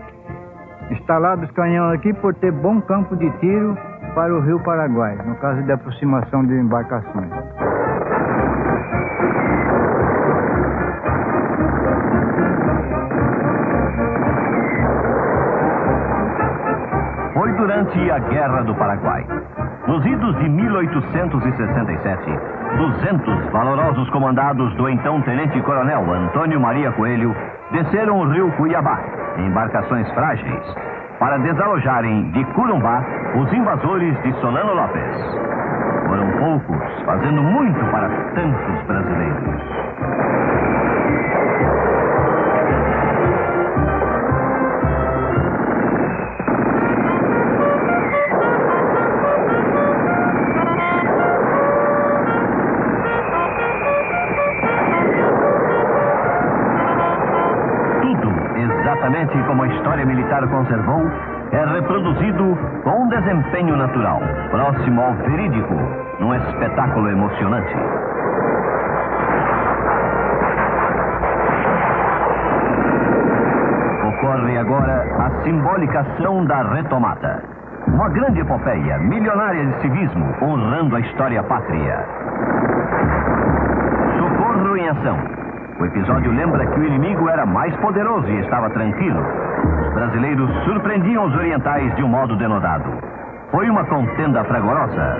instalados os canhões aqui por ter bom campo de tiro para o Rio Paraguai, no caso de aproximação de embarcações. Foi durante a Guerra do Paraguai. Nos idos de 1867, 200 valorosos comandados do então tenente-coronel Antônio Maria Coelho desceram o rio Cuiabá, em embarcações frágeis, para desalojarem de Corumbá os invasores de Solano Lopes. Foram poucos, fazendo muito para tantos brasileiros. Exatamente como a história militar conservou, é reproduzido com um desempenho natural, próximo ao verídico, num espetáculo emocionante. Ocorre agora a simbólica ação da retomada. Uma grande epopeia, milionária de civismo, honrando a história pátria. Socorro em ação. O episódio lembra que o inimigo era mais poderoso e estava tranquilo. Os brasileiros surpreendiam os orientais de um modo denodado. Foi uma contenda fragorosa.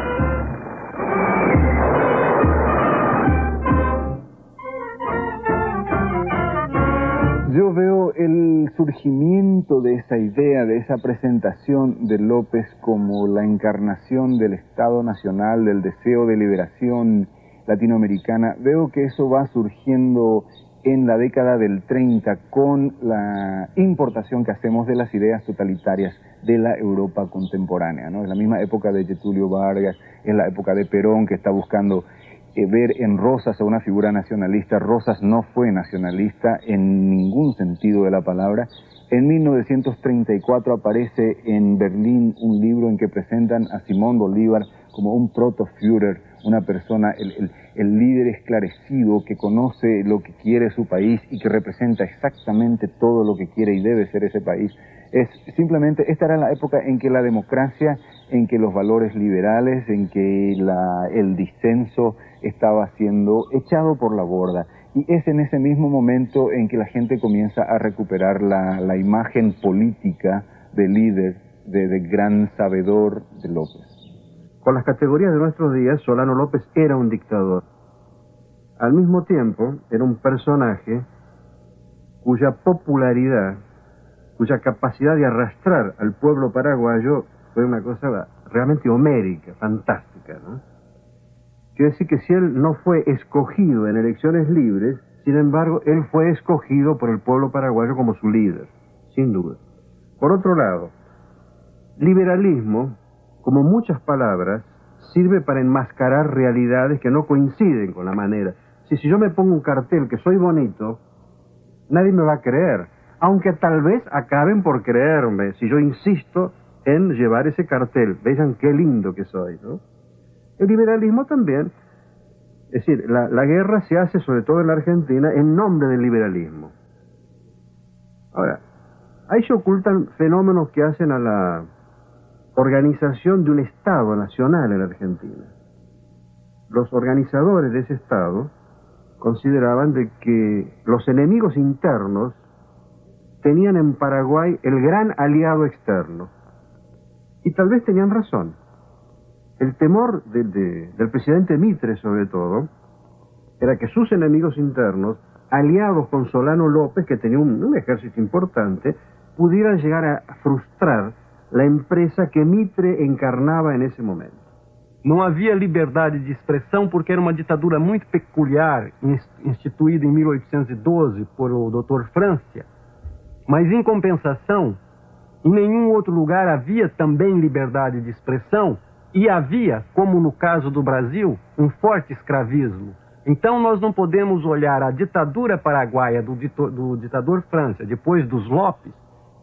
Yo veo el surgimiento de esa idea, de esa presentación de López como la encarnación del Estado Nacional, del deseo de liberación latinoamericana. Veo que eso va surgiendo en la década del 30 con la importación que hacemos de las ideas totalitarias de la Europa contemporánea, ¿no? Es la misma época de Getúlio Vargas, es la época de Perón, que está buscando ver en Rosas a una figura nacionalista. Rosas no fue nacionalista en ningún sentido de la palabra. En 1934 aparece en Berlín un libro en que presentan a Simón Bolívar como un proto-Führer, una persona, el líder esclarecido que conoce lo que quiere su país y que representa exactamente todo lo que quiere y debe ser ese país. Es simplemente, esta era la época en que la democracia, en que los valores liberales, en que el disenso estaba siendo echado por la borda. Y es en ese mismo momento en que la gente comienza a recuperar la imagen política de líder, de gran sabedor de López. Con las categorías de nuestros días, Solano López era un dictador. Al mismo tiempo, era un personaje cuya popularidad, cuya capacidad de arrastrar al pueblo paraguayo fue una cosa realmente homérica, fantástica, ¿no? Quiere decir que si él no fue escogido en elecciones libres, sin embargo, él fue escogido por el pueblo paraguayo como su líder, sin duda. Por otro lado, liberalismo, como muchas palabras, sirve para enmascarar realidades que no coinciden con la manera. Si yo me pongo un cartel que soy bonito, nadie me va a creer, aunque tal vez acaben por creerme si yo insisto en llevar ese cartel. Vean qué lindo que soy, ¿no? El liberalismo también, es decir, la guerra se hace sobre todo en la Argentina en nombre del liberalismo. Ahora, ahí se ocultan fenómenos que hacen a la organización de un Estado nacional en la Argentina. Los organizadores de ese Estado consideraban de que los enemigos internos tenían en Paraguay el gran aliado externo. Y tal vez tenían razón. El temor del presidente Mitre, sobre todo, era que sus enemigos internos, aliados con Solano López, que tenía un ejército importante, pudieran llegar a frustrar la empresa que Mitre encarnaba en ese momento. Não havia liberdade de expressão porque era uma ditadura muito peculiar, instituída em 1812 por o Dr. Francia. Mas, em compensação, em nenhum outro lugar havia também liberdade de expressão e havia, como no caso do Brasil, um forte escravismo. Então, nós não podemos olhar a ditadura paraguaia do ditador Francia, depois dos Lopes,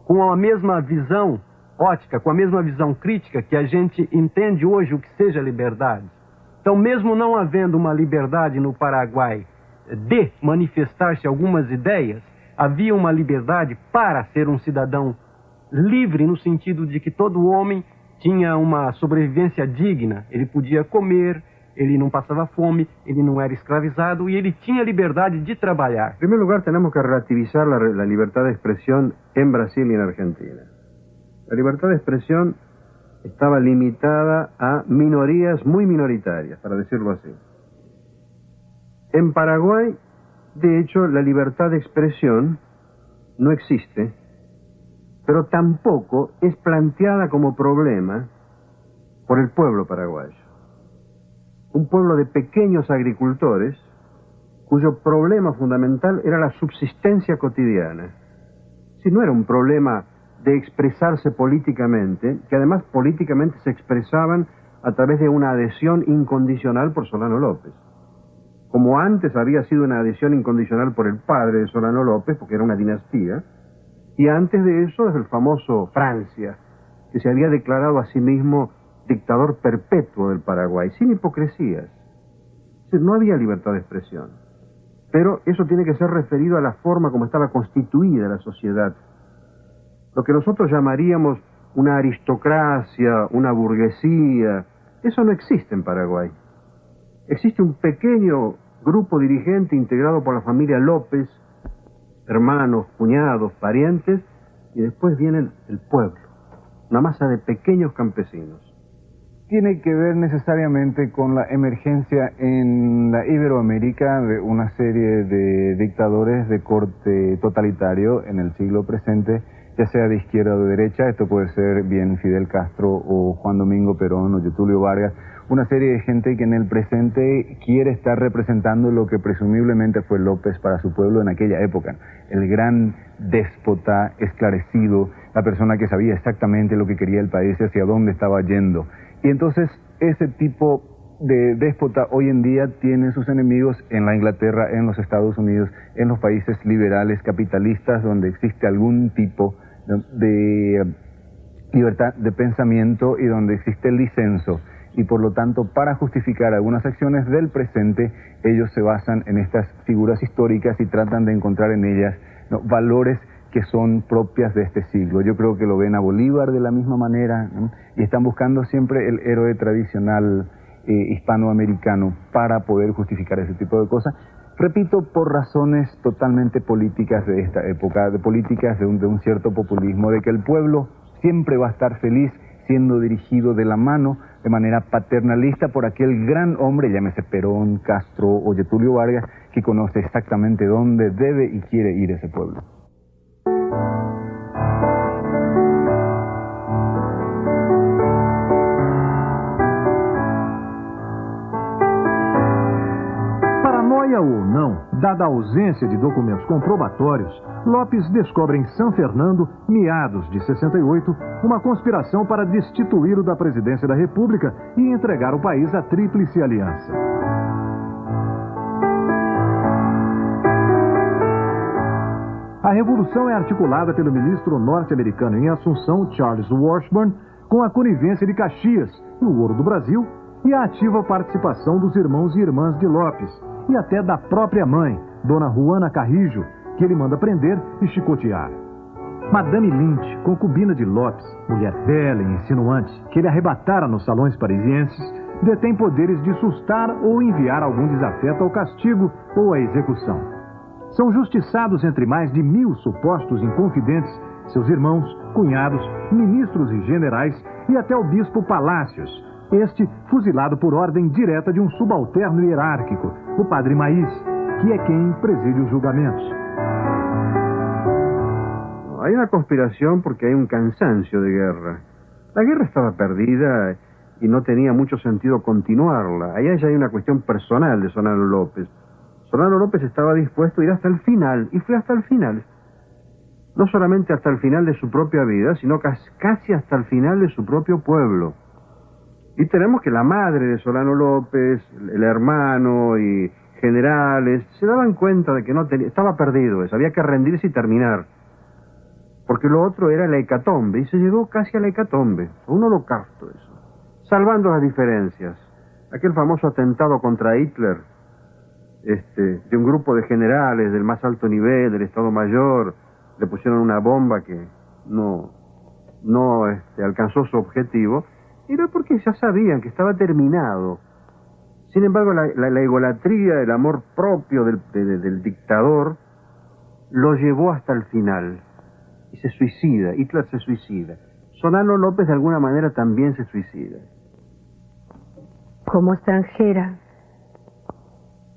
com a mesma visão ótica, com a mesma visão crítica que a gente entende hoje o que seja liberdade. Então, mesmo não havendo uma liberdade no Paraguai de manifestar-se algumas ideias, havia uma liberdade para ser um cidadão livre, no sentido de que todo homem tinha uma sobrevivência digna. Ele podia comer, ele não passava fome, ele não era escravizado e ele tinha liberdade de trabalhar. En primer lugar, tenemos que relativizar la libertad de expresión en Brasil y en Argentina. La libertad de expresión estaba limitada a minorías muy minoritarias, para decirlo así. En Paraguay, de hecho, la libertad de expresión no existe, pero tampoco es planteada como problema por el pueblo paraguayo. Un pueblo de pequeños agricultores cuyo problema fundamental era la subsistencia cotidiana. Si no era un problema de expresarse políticamente, que además políticamente se expresaban a través de una adhesión incondicional por Solano López. Como antes había sido una adhesión incondicional por el padre de Solano López, porque era una dinastía, y antes de eso es el famoso Francia, que se había declarado a sí mismo dictador perpetuo del Paraguay, sin hipocresías. Es decir, no había libertad de expresión. Pero eso tiene que ser referido a la forma como estaba constituida la sociedad. Lo que nosotros llamaríamos una aristocracia, una burguesía, eso no existe en Paraguay. Existe un pequeño grupo dirigente integrado por la familia López, hermanos, cuñados, parientes, y después viene el pueblo, una masa de pequeños campesinos. Tiene que ver necesariamente con la emergencia en la Iberoamérica de una serie de dictadores de corte totalitario en el siglo presente, ya sea de izquierda o de derecha. Esto puede ser bien Fidel Castro o Juan Domingo Perón o Getúlio Vargas, una serie de gente que en el presente quiere estar representando lo que presumiblemente fue López para su pueblo en aquella época, el gran déspota esclarecido, la persona que sabía exactamente lo que quería el país y hacia dónde estaba yendo. Y entonces ese tipo de déspota hoy en día tiene sus enemigos en la Inglaterra, en los Estados Unidos, en los países liberales, capitalistas, donde existe algún tipo de libertad de pensamiento y donde existe el disenso. Y por lo tanto, para justificar algunas acciones del presente, ellos se basan en estas figuras históricas y tratan de encontrar en ellas valores que son propias de este siglo. Yo creo que lo ven a Bolívar de la misma manera, ¿no? Y están buscando siempre el héroe tradicional hispanoamericano para poder justificar ese tipo de cosas. Repito, por razones totalmente políticas de esta época, de políticas de un cierto populismo, de que el pueblo siempre va a estar feliz siendo dirigido de la mano, de manera paternalista, por aquel gran hombre, llámese Perón, Castro o Getúlio Vargas, que conoce exactamente dónde debe y quiere ir ese pueblo. Paranoia ou não, dada a ausência de documentos comprobatórios, Lopes descobre em São Fernando, meados de 68, uma conspiração para destituí-lo da presidência da República e entregar o país à Tríplice Aliança. A revolução é articulada pelo ministro norte-americano em Assunção, Charles Washburn, com a conivência de Caxias e o Ouro do Brasil, e a ativa participação dos irmãos e irmãs de Lopes, e até da própria mãe, Dona Juana Carrijo, que ele manda prender e chicotear. Madame Lynch, concubina de Lopes, mulher velha e insinuante, que ele arrebatara nos salões parisienses, detém poderes de sustar ou enviar algum desafeto ao castigo ou à execução. São justiçados entre mais de 1000 supostos inconfidentes, seus irmãos, cunhados, ministros e generais, e até o bispo Palácios, este fuzilado por ordem direta de um subalterno hierárquico, o padre Maís, que é quem preside os julgamentos. Hay una conspiración porque hay un cansancio de guerra. La guerra estaba perdida y no tenía mucho sentido continuarla. Allá ya hay una cuestión personal de Solano López. Solano López estaba dispuesto a ir hasta el final, y fue hasta el final. No solamente hasta el final de su propia vida, sino casi hasta el final de su propio pueblo. Y tenemos que la madre de Solano López, el hermano y generales, se daban cuenta de que no estaba perdido eso, había que rendirse y terminar. Porque lo otro era la hecatombe, y se llegó casi a la hecatombe, un holocausto eso. Salvando las diferencias. Aquel famoso atentado contra Hitler, de un grupo de generales del más alto nivel, del Estado Mayor, le pusieron una bomba que no alcanzó su objetivo, era porque ya sabían que estaba terminado. Sin embargo, la egolatría, el amor propio del dictador, lo llevó hasta el final. Y se suicida, Hitler se suicida. Solano López de alguna manera también se suicida. Como extranjera,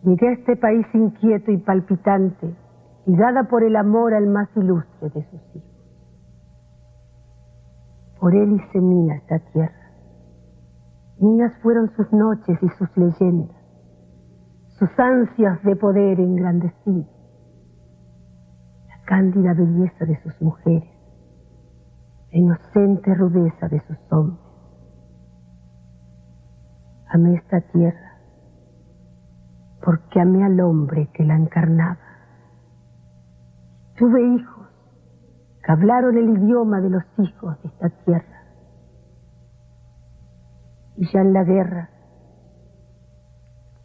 llegué a este país inquieto y palpitante, ligada por el amor al más ilustre de sus hijos. Por él hice mía esta tierra. Mías fueron sus noches y sus leyendas, sus ansias de poder engrandecido, la cándida belleza de sus mujeres, la inocente rudeza de sus hombres. Amé esta tierra porque amé al hombre que la encarnaba. Tuve hijos que hablaron el idioma de los hijos de esta tierra. Y ya en la guerra,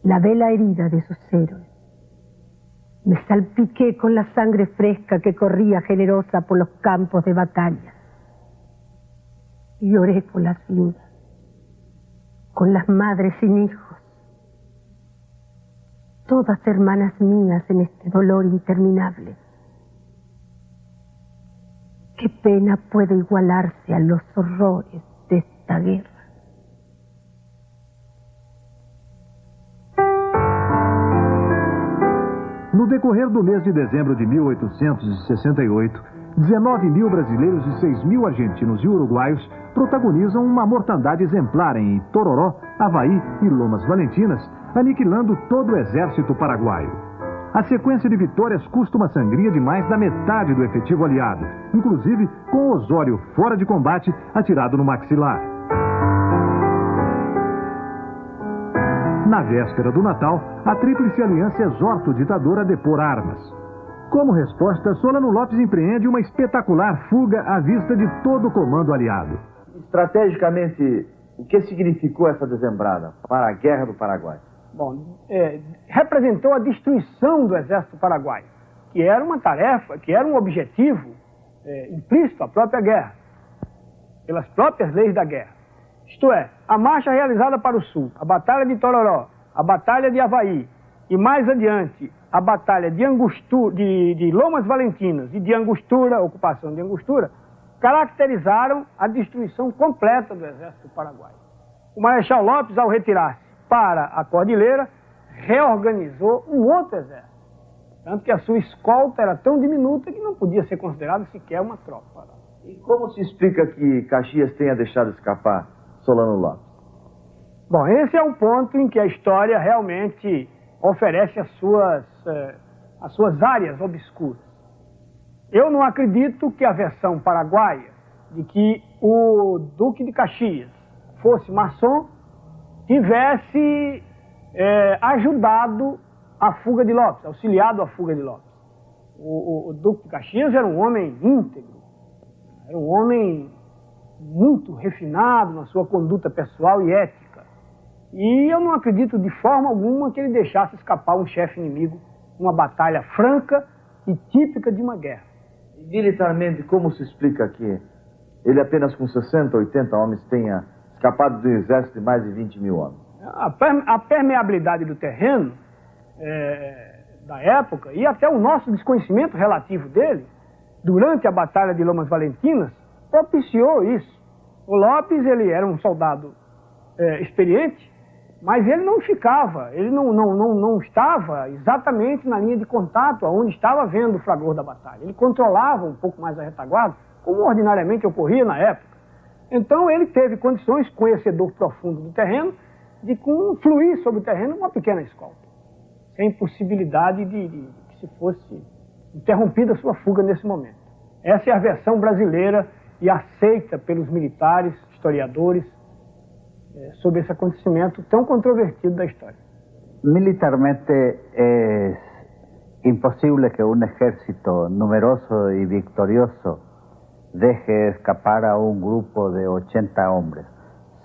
lavé la herida de sus héroes. Me salpiqué con la sangre fresca que corría generosa por los campos de batalla. Y lloré por las viudas, con las madres sin hijos, todas hermanas mías en este dolor interminable. ¿Qué pena puede igualarse a los horrores de esta guerra? No decorrer do mês de dezembro de 1868, 19.000 brasileiros e 6.000 argentinos e uruguaios protagonizam uma mortandade exemplar em Itororó, Havaí e Lomas Valentinas, aniquilando todo o exército paraguaio. A sequência de vitórias custa uma sangria de mais da metade do efetivo aliado, inclusive com Osório fora de combate atirado no maxilar. Na véspera do Natal, a Tríplice Aliança exorta o ditador a depor armas. Como resposta, Solano Lopes empreende uma espetacular fuga à vista de todo o comando aliado. Estrategicamente, o que significou essa dezembrada para a Guerra do Paraguai? Bom, representou a destruição do exército paraguaio, que era uma tarefa, que era um objetivo implícito à própria guerra, pelas próprias leis da guerra. Isto é, a marcha realizada para o sul, a Batalha de Tororó, a Batalha de Havaí e mais adiante a Batalha de Lomas Valentinas e de Angostura, a ocupação de Angostura, caracterizaram a destruição completa do exército paraguaio. O Marechal Lopes, ao retirar-se para a Cordilheira, reorganizou um outro exército. Tanto que a sua escolta era tão diminuta que não podia ser considerada sequer uma tropa. E como se explica que Caxias tenha deixado escapar Solano Lopes? Bom, esse é um ponto em que a história realmente oferece as suas áreas obscuras. Eu não acredito que a versão paraguaia de que o Duque de Caxias fosse maçom tivesse ajudado a fuga de Lopes, auxiliado a fuga de Lopes. O Duque de Caxias era um homem íntegro, era um homem muito refinado na sua conduta pessoal e ética. E eu não acredito de forma alguma que ele deixasse escapar um chefe inimigo numa batalha franca e típica de uma guerra. E militarmente, como se explica que ele apenas com 60, 80 homens tenha escapado do exército de mais de 20 mil homens? A permeabilidade do terreno da época e até o nosso desconhecimento relativo dele, durante a Batalha de Lomas Valentinas, propiciou isso. O Lopes, ele era um soldado experiente, mas ele não ficava, ele não estava exatamente na linha de contato, onde estava vendo o fragor da batalha. Ele controlava um pouco mais a retaguarda, como ordinariamente ocorria na época. Então ele teve condições, conhecedor profundo do terreno, de fluir sobre o terreno uma pequena escolta, sem possibilidade de que se fosse interrompida a sua fuga nesse momento. Essa é a versão brasileira e aceita pelos militares, historiadores, sobre esse acontecimento tão controvertido da história. Militarmente es imposible que un ejército numeroso y victorioso deje escapar a un grupo de 80 hombres,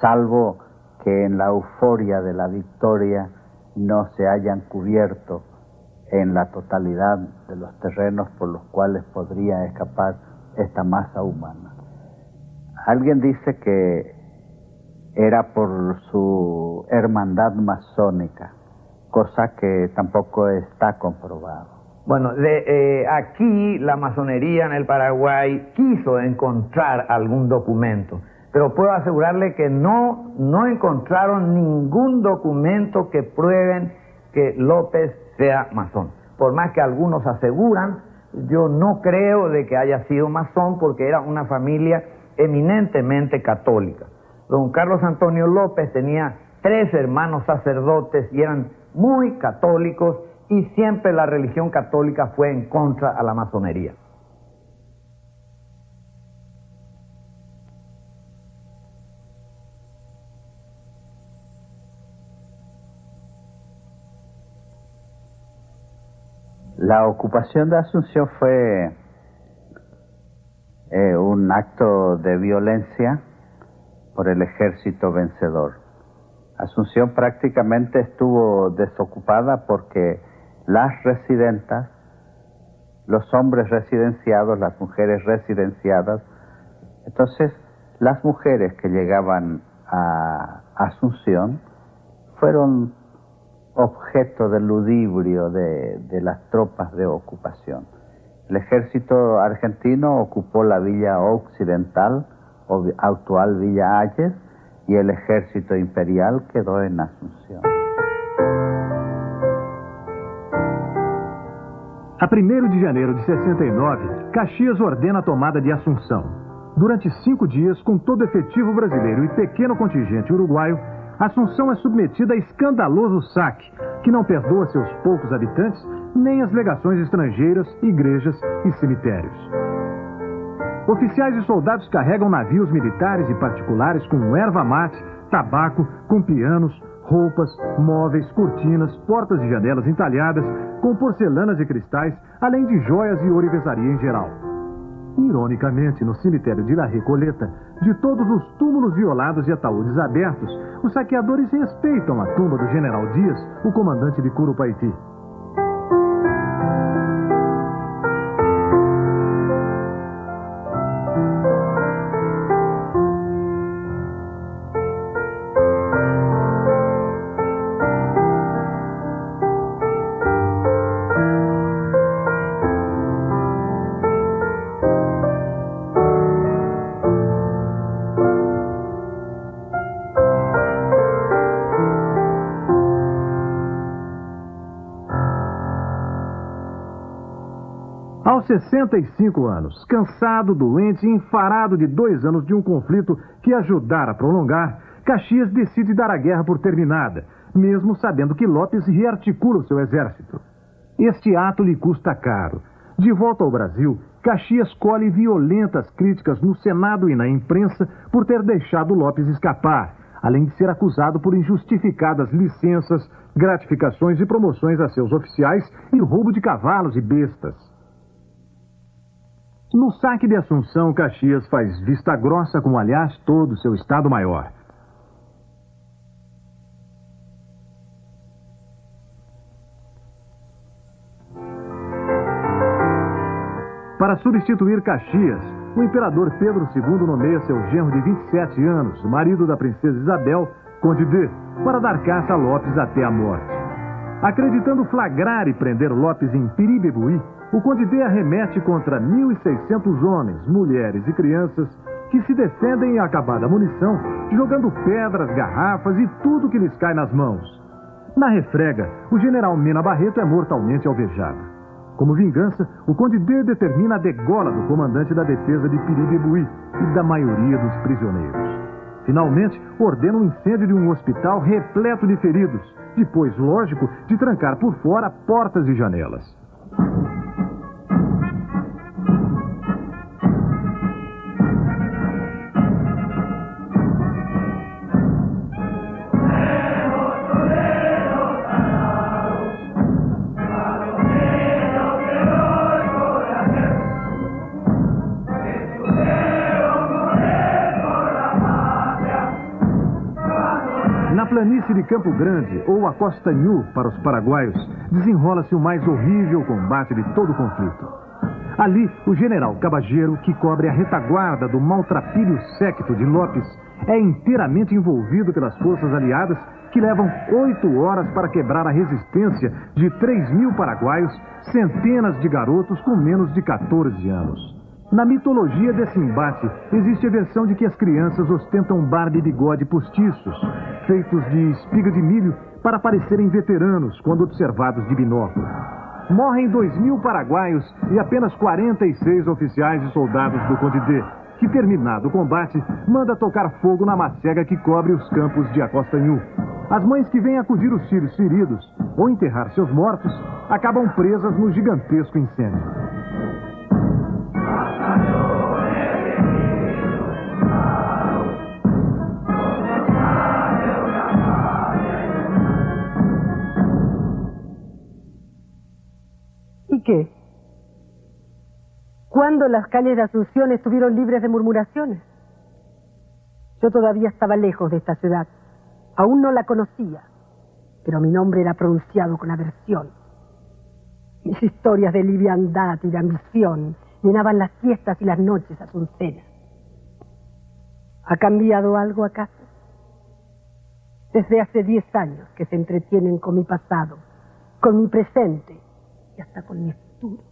salvo que en la euforia de la victoria no se hayan cubierto en la totalidad de los terrenos por los cuales podría escapar esta masa humana. Alguien dice que era por su hermandad masónica, cosa que tampoco está comprobado. Bueno, aquí la masonería en el Paraguay quiso encontrar algún documento, pero puedo asegurarle que no encontraron ningún documento que prueben que López sea masón. Por más que algunos aseguran, yo no creo de que haya sido masón porque era una familia eminentemente católica. Don Carlos Antonio López tenía 3 hermanos sacerdotes y eran muy católicos y siempre la religión católica fue en contra a la masonería. La ocupación de Asunción fue un acto de violencia por el ejército vencedor. Asunción prácticamente estuvo desocupada porque las residentas, los hombres residenciados, las mujeres residenciadas, entonces las mujeres que llegaban a Asunción fueron objeto del ludibrio de las tropas de ocupación. El ejército argentino ocupó la villa occidental, actual Villa Ayes, y el ejército imperial quedó en Asunción. A 1º de janeiro de 69, Caxias ordena a tomada de Assunção. Durante 5 dias, com todo efetivo brasileiro e pequeno contingente uruguaio, Assunção é submetida a escandaloso saque, que não perdoa seus poucos habitantes, nem as legações estrangeiras, igrejas e cemitérios. Oficiais e soldados carregam navios militares e particulares com erva mate, tabaco, com pianos, roupas, móveis, cortinas, portas e janelas entalhadas, com porcelanas e cristais, além de joias e ourivesaria em geral. Ironicamente, no cemitério de La Recoleta, de todos os túmulos violados e ataúdes abertos, os saqueadores respeitam a tumba do general Dias, o comandante de Curupaiti. Aos 65 anos, cansado, doente e enfarado de 2 anos de um conflito que ajudara a prolongar, Caxias decide dar a guerra por terminada, mesmo sabendo que Lopes rearticula o seu exército. Este ato lhe custa caro. De volta ao Brasil, Caxias colhe violentas críticas no Senado e na imprensa por ter deixado Lopes escapar, além de ser acusado por injustificadas licenças, gratificações e promoções a seus oficiais e roubo de cavalos e bestas. No saque de Assunção, Caxias faz vista grossa com, aliás, todo o seu Estado-Maior. Para substituir Caxias, o imperador Pedro II nomeia seu genro de 27 anos, marido da princesa Isabel, Conde D, para dar caça a Lopes até a morte. Acreditando flagrar e prender Lopes em Piribebuí, o Conde D arremete contra 1.600 homens, mulheres e crianças que se defendem em acabada munição, jogando pedras, garrafas e tudo que lhes cai nas mãos. Na refrega, o general Mena Barreto é mortalmente alvejado. Como vingança, o Conde D determina a degola do comandante da defesa de Piribebuí e da maioria dos prisioneiros. Finalmente, ordena o incêndio de um hospital repleto de feridos, depois, lógico, de trancar por fora portas e janelas. Na planície de Campo Grande, ou Acostanhú para os paraguaios, desenrola-se o mais horrível combate de todo o conflito. Ali, o general Cabageiro, que cobre a retaguarda do maltrapilho séquito de Lopes, é inteiramente envolvido pelas forças aliadas que levam 8 horas para quebrar a resistência de 3.000 paraguaios, centenas de garotos com menos de 14 anos. Na mitologia desse embate, existe a versão de que as crianças ostentam barba e bigode postiços, feitos de espiga de milho, para parecerem veteranos quando observados de binóculo. Morrem 2.000 paraguaios e apenas 46 oficiais e soldados do Conde D, que, terminado o combate, manda tocar fogo na macega que cobre os campos de Acostanhú. As mães que vêm acudir os filhos feridos ou enterrar seus mortos acabam presas no gigantesco incêndio. ¿Y qué? ¿Cuándo las calles de Asunción estuvieron libres de murmuraciones? Yo todavía estaba lejos de esta ciudad. Aún no la conocía, pero mi nombre era pronunciado con aversión. Mis historias de liviandad y de ambición llenaban las fiestas y las noches asuncenas. ¿Ha cambiado algo acaso? Desde hace 10 años que se entretienen con mi pasado, con mi presente y hasta con mi futuro.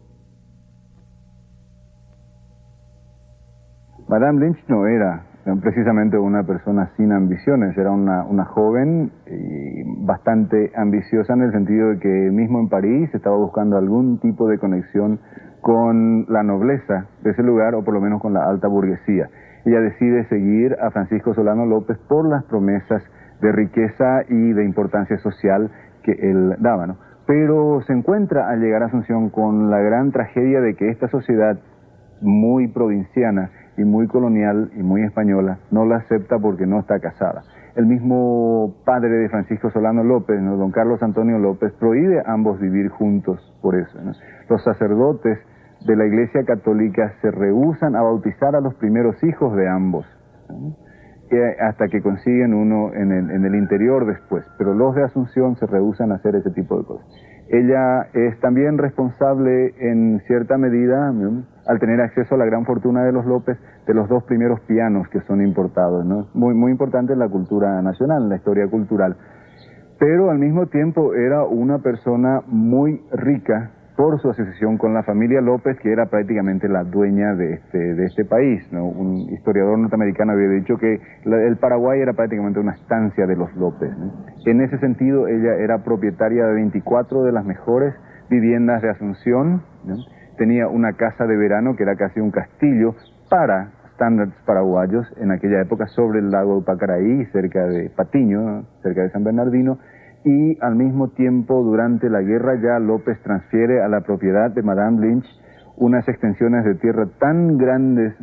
Madame Lynch no era precisamente una persona sin ambiciones, era una joven y bastante ambiciosa en el sentido de que mismo en París estaba buscando algún tipo de conexión con la nobleza de ese lugar o por lo menos con la alta burguesía. Ella decide seguir a Francisco Solano López por las promesas de riqueza y de importancia social que él daba, ¿no? Pero se encuentra al llegar a Asunción con la gran tragedia de que esta sociedad muy provinciana y muy colonial y muy española no la acepta porque no está casada. El mismo padre de Francisco Solano López, ¿no?, don Carlos Antonio López, prohíbe a ambos vivir juntos por eso, ¿no? Los sacerdotes de la Iglesia Católica se rehúsan a bautizar a los primeros hijos de ambos, ¿no?, hasta que consiguen uno en el interior después, pero los de Asunción se rehúsan a hacer ese tipo de cosas. Ella es también responsable en cierta medida, ¿no?, al tener acceso a la gran fortuna de los López, de los 2 primeros pianos que son importados, ¿no? Muy importante en la cultura nacional, en la historia cultural. Pero al mismo tiempo era una persona muy rica por su asociación con la familia López, que era prácticamente la dueña de este país, ¿no? Un historiador norteamericano había dicho que el Paraguay era prácticamente una estancia de los López, ¿no? En ese sentido, ella era propietaria de 24 de las mejores viviendas de Asunción, ¿no?, tenía una casa de verano que era casi un castillo para estándares paraguayos en aquella época sobre el lago de Pacaraí, cerca de Patiño, cerca de San Bernardino, y al mismo tiempo durante la guerra ya López transfiere a la propiedad de Madame Lynch unas extensiones de tierra tan grandes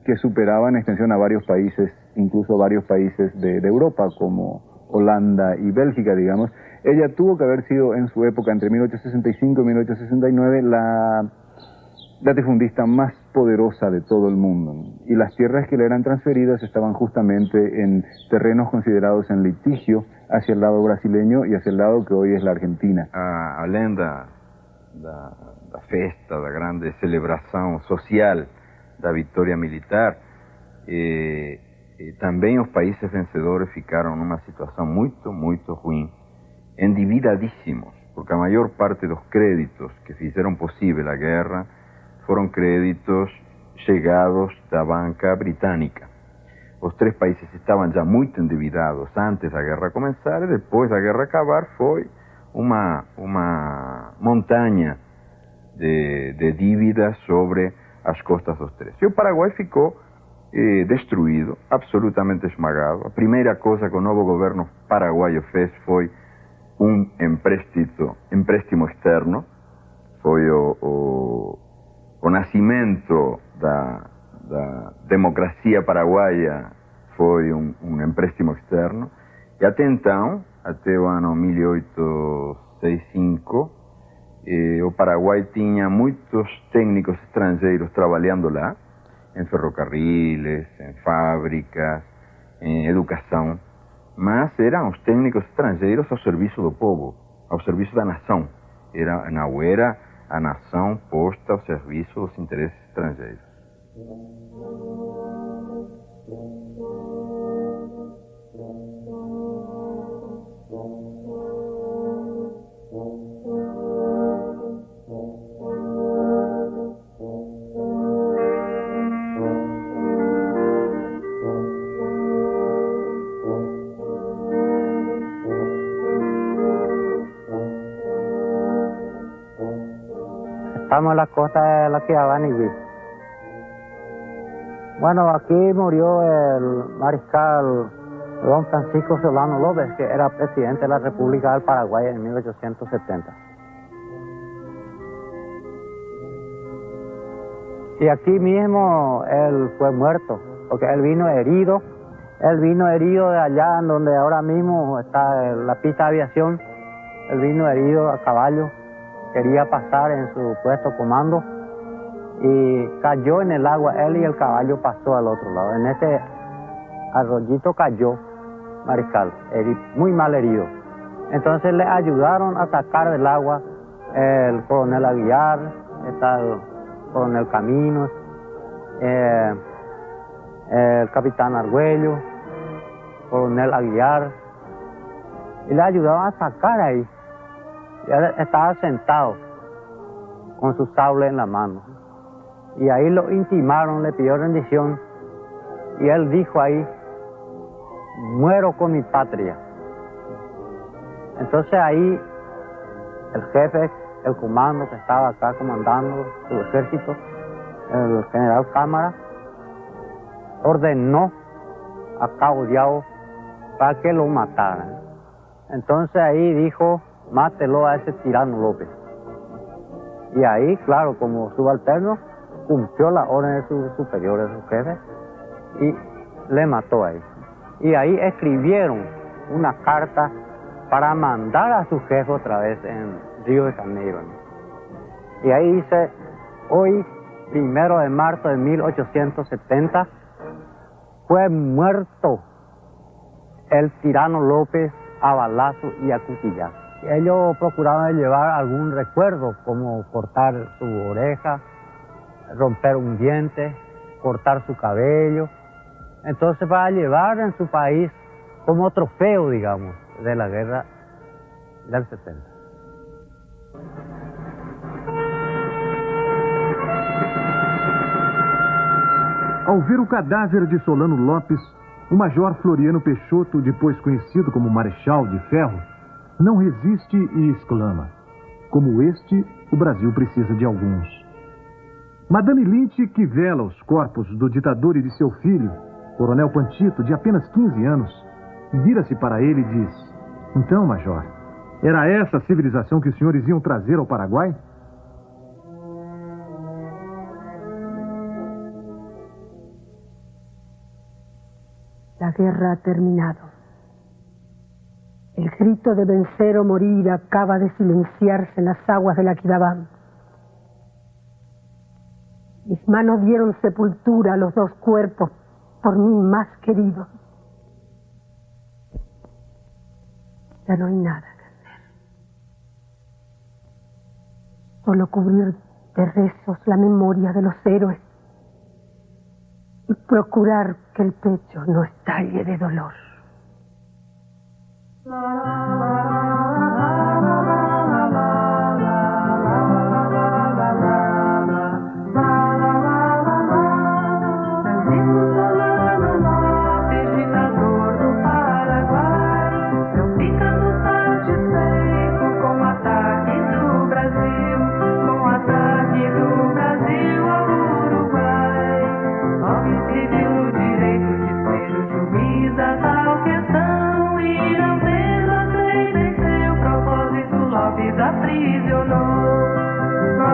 que superaban en extensión a varios países, incluso varios países de Europa como Holanda y Bélgica, digamos. Ella tuvo que haber sido en su época, entre 1865 y 1869, la latifundista más poderosa de todo el mundo. Y las tierras que le eran transferidas estaban justamente en terrenos considerados en litigio hacia el lado brasileño y hacia el lado que hoy es la Argentina. Além da festa, da grande celebração social da vitória militar, também os países vencedores ficaram numa situação muito ruim, endividadíssimos, porque a maior parte dos créditos que fizeram possível a guerra foram créditos chegados da banca britânica. Os três países estavam já muito endividados antes da guerra começar, e depois da guerra acabar foi uma montanha de dívidas sobre as costas dos três. E o Paraguai ficou destruído, absolutamente esmagado. A primeira coisa que o novo governo paraguaio fez foi um empréstimo externo, foi o nascimento da democracia paraguaia, foi um empréstimo externo, e até então, até o ano 1865, o Paraguai tinha muitos técnicos estrangeiros trabalhando lá, em ferrocarriles, em fábricas, em educação, mas eram os técnicos estrangeiros ao serviço do povo, ao serviço da nação. Não era a nação posta ao serviço dos interesses estrangeiros. Estamos en la costa de la Quiabanigüí. Bueno, aquí murió el mariscal don Francisco Solano López, que era presidente de la República del Paraguay en 1870. Y aquí mismo él fue muerto, porque él vino herido de allá en donde ahora mismo está la pista de aviación. Él vino herido a caballo, quería pasar en su puesto comando y cayó en el agua, él y el caballo pasó al otro lado. En ese arroyito cayó mariscal, muy mal herido. Entonces le ayudaron a sacar del agua el coronel Aguiar, está el coronel Caminos, el capitán Argüello, coronel Aguiar, y le ayudaron a sacar ahí. Y él estaba sentado con su sable en la mano. Y ahí lo intimaron, le pidió rendición. Y él dijo ahí, muero con mi patria. Entonces ahí el jefe, el comando que estaba acá comandando su ejército, el general Cámara, ordenó a Cabo Diabo para que lo mataran. Entonces ahí dijo, mátelo a ese tirano López. Y ahí, claro, como subalterno, cumplió la orden de sus superiores, de su jefe, y le mató ahí. Y ahí escribieron una carta para mandar a su jefe otra vez en Río de Janeiro. Y ahí dice, hoy, 1 de marzo de 1870, fue muerto el tirano López a balazo y a cuchillazo. Ellos procuraban llevar algún recuerdo, como cortar su oreja, romper un diente, cortar su cabello. Entonces, para llevar en su país como trofeo, digamos, de la guerra del 70. Ao ver o cadáver de Solano Lopes, o major Floriano Peixoto, depois conhecido como Marechal de Ferro, não resiste e exclama: como este, o Brasil precisa de alguns. Madame Lynch, que vela os corpos do ditador e de seu filho, Coronel Pantito, de apenas 15 anos, vira-se para ele e diz: então, Major, era essa a civilização que os senhores iam trazer ao Paraguai? La guerra ha terminado. El grito de vencer o morir acaba de silenciarse en las aguas del Aquidabán. Mis manos dieron sepultura a los dos cuerpos por mí más queridos. Ya no hay nada que hacer. Solo cubrir de rezos la memoria de los héroes y procurar que el pecho no estalle de dolor.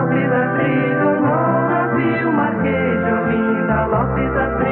Lopes aprisionou, navio Marquês de Olinda, Lopes aprisionou.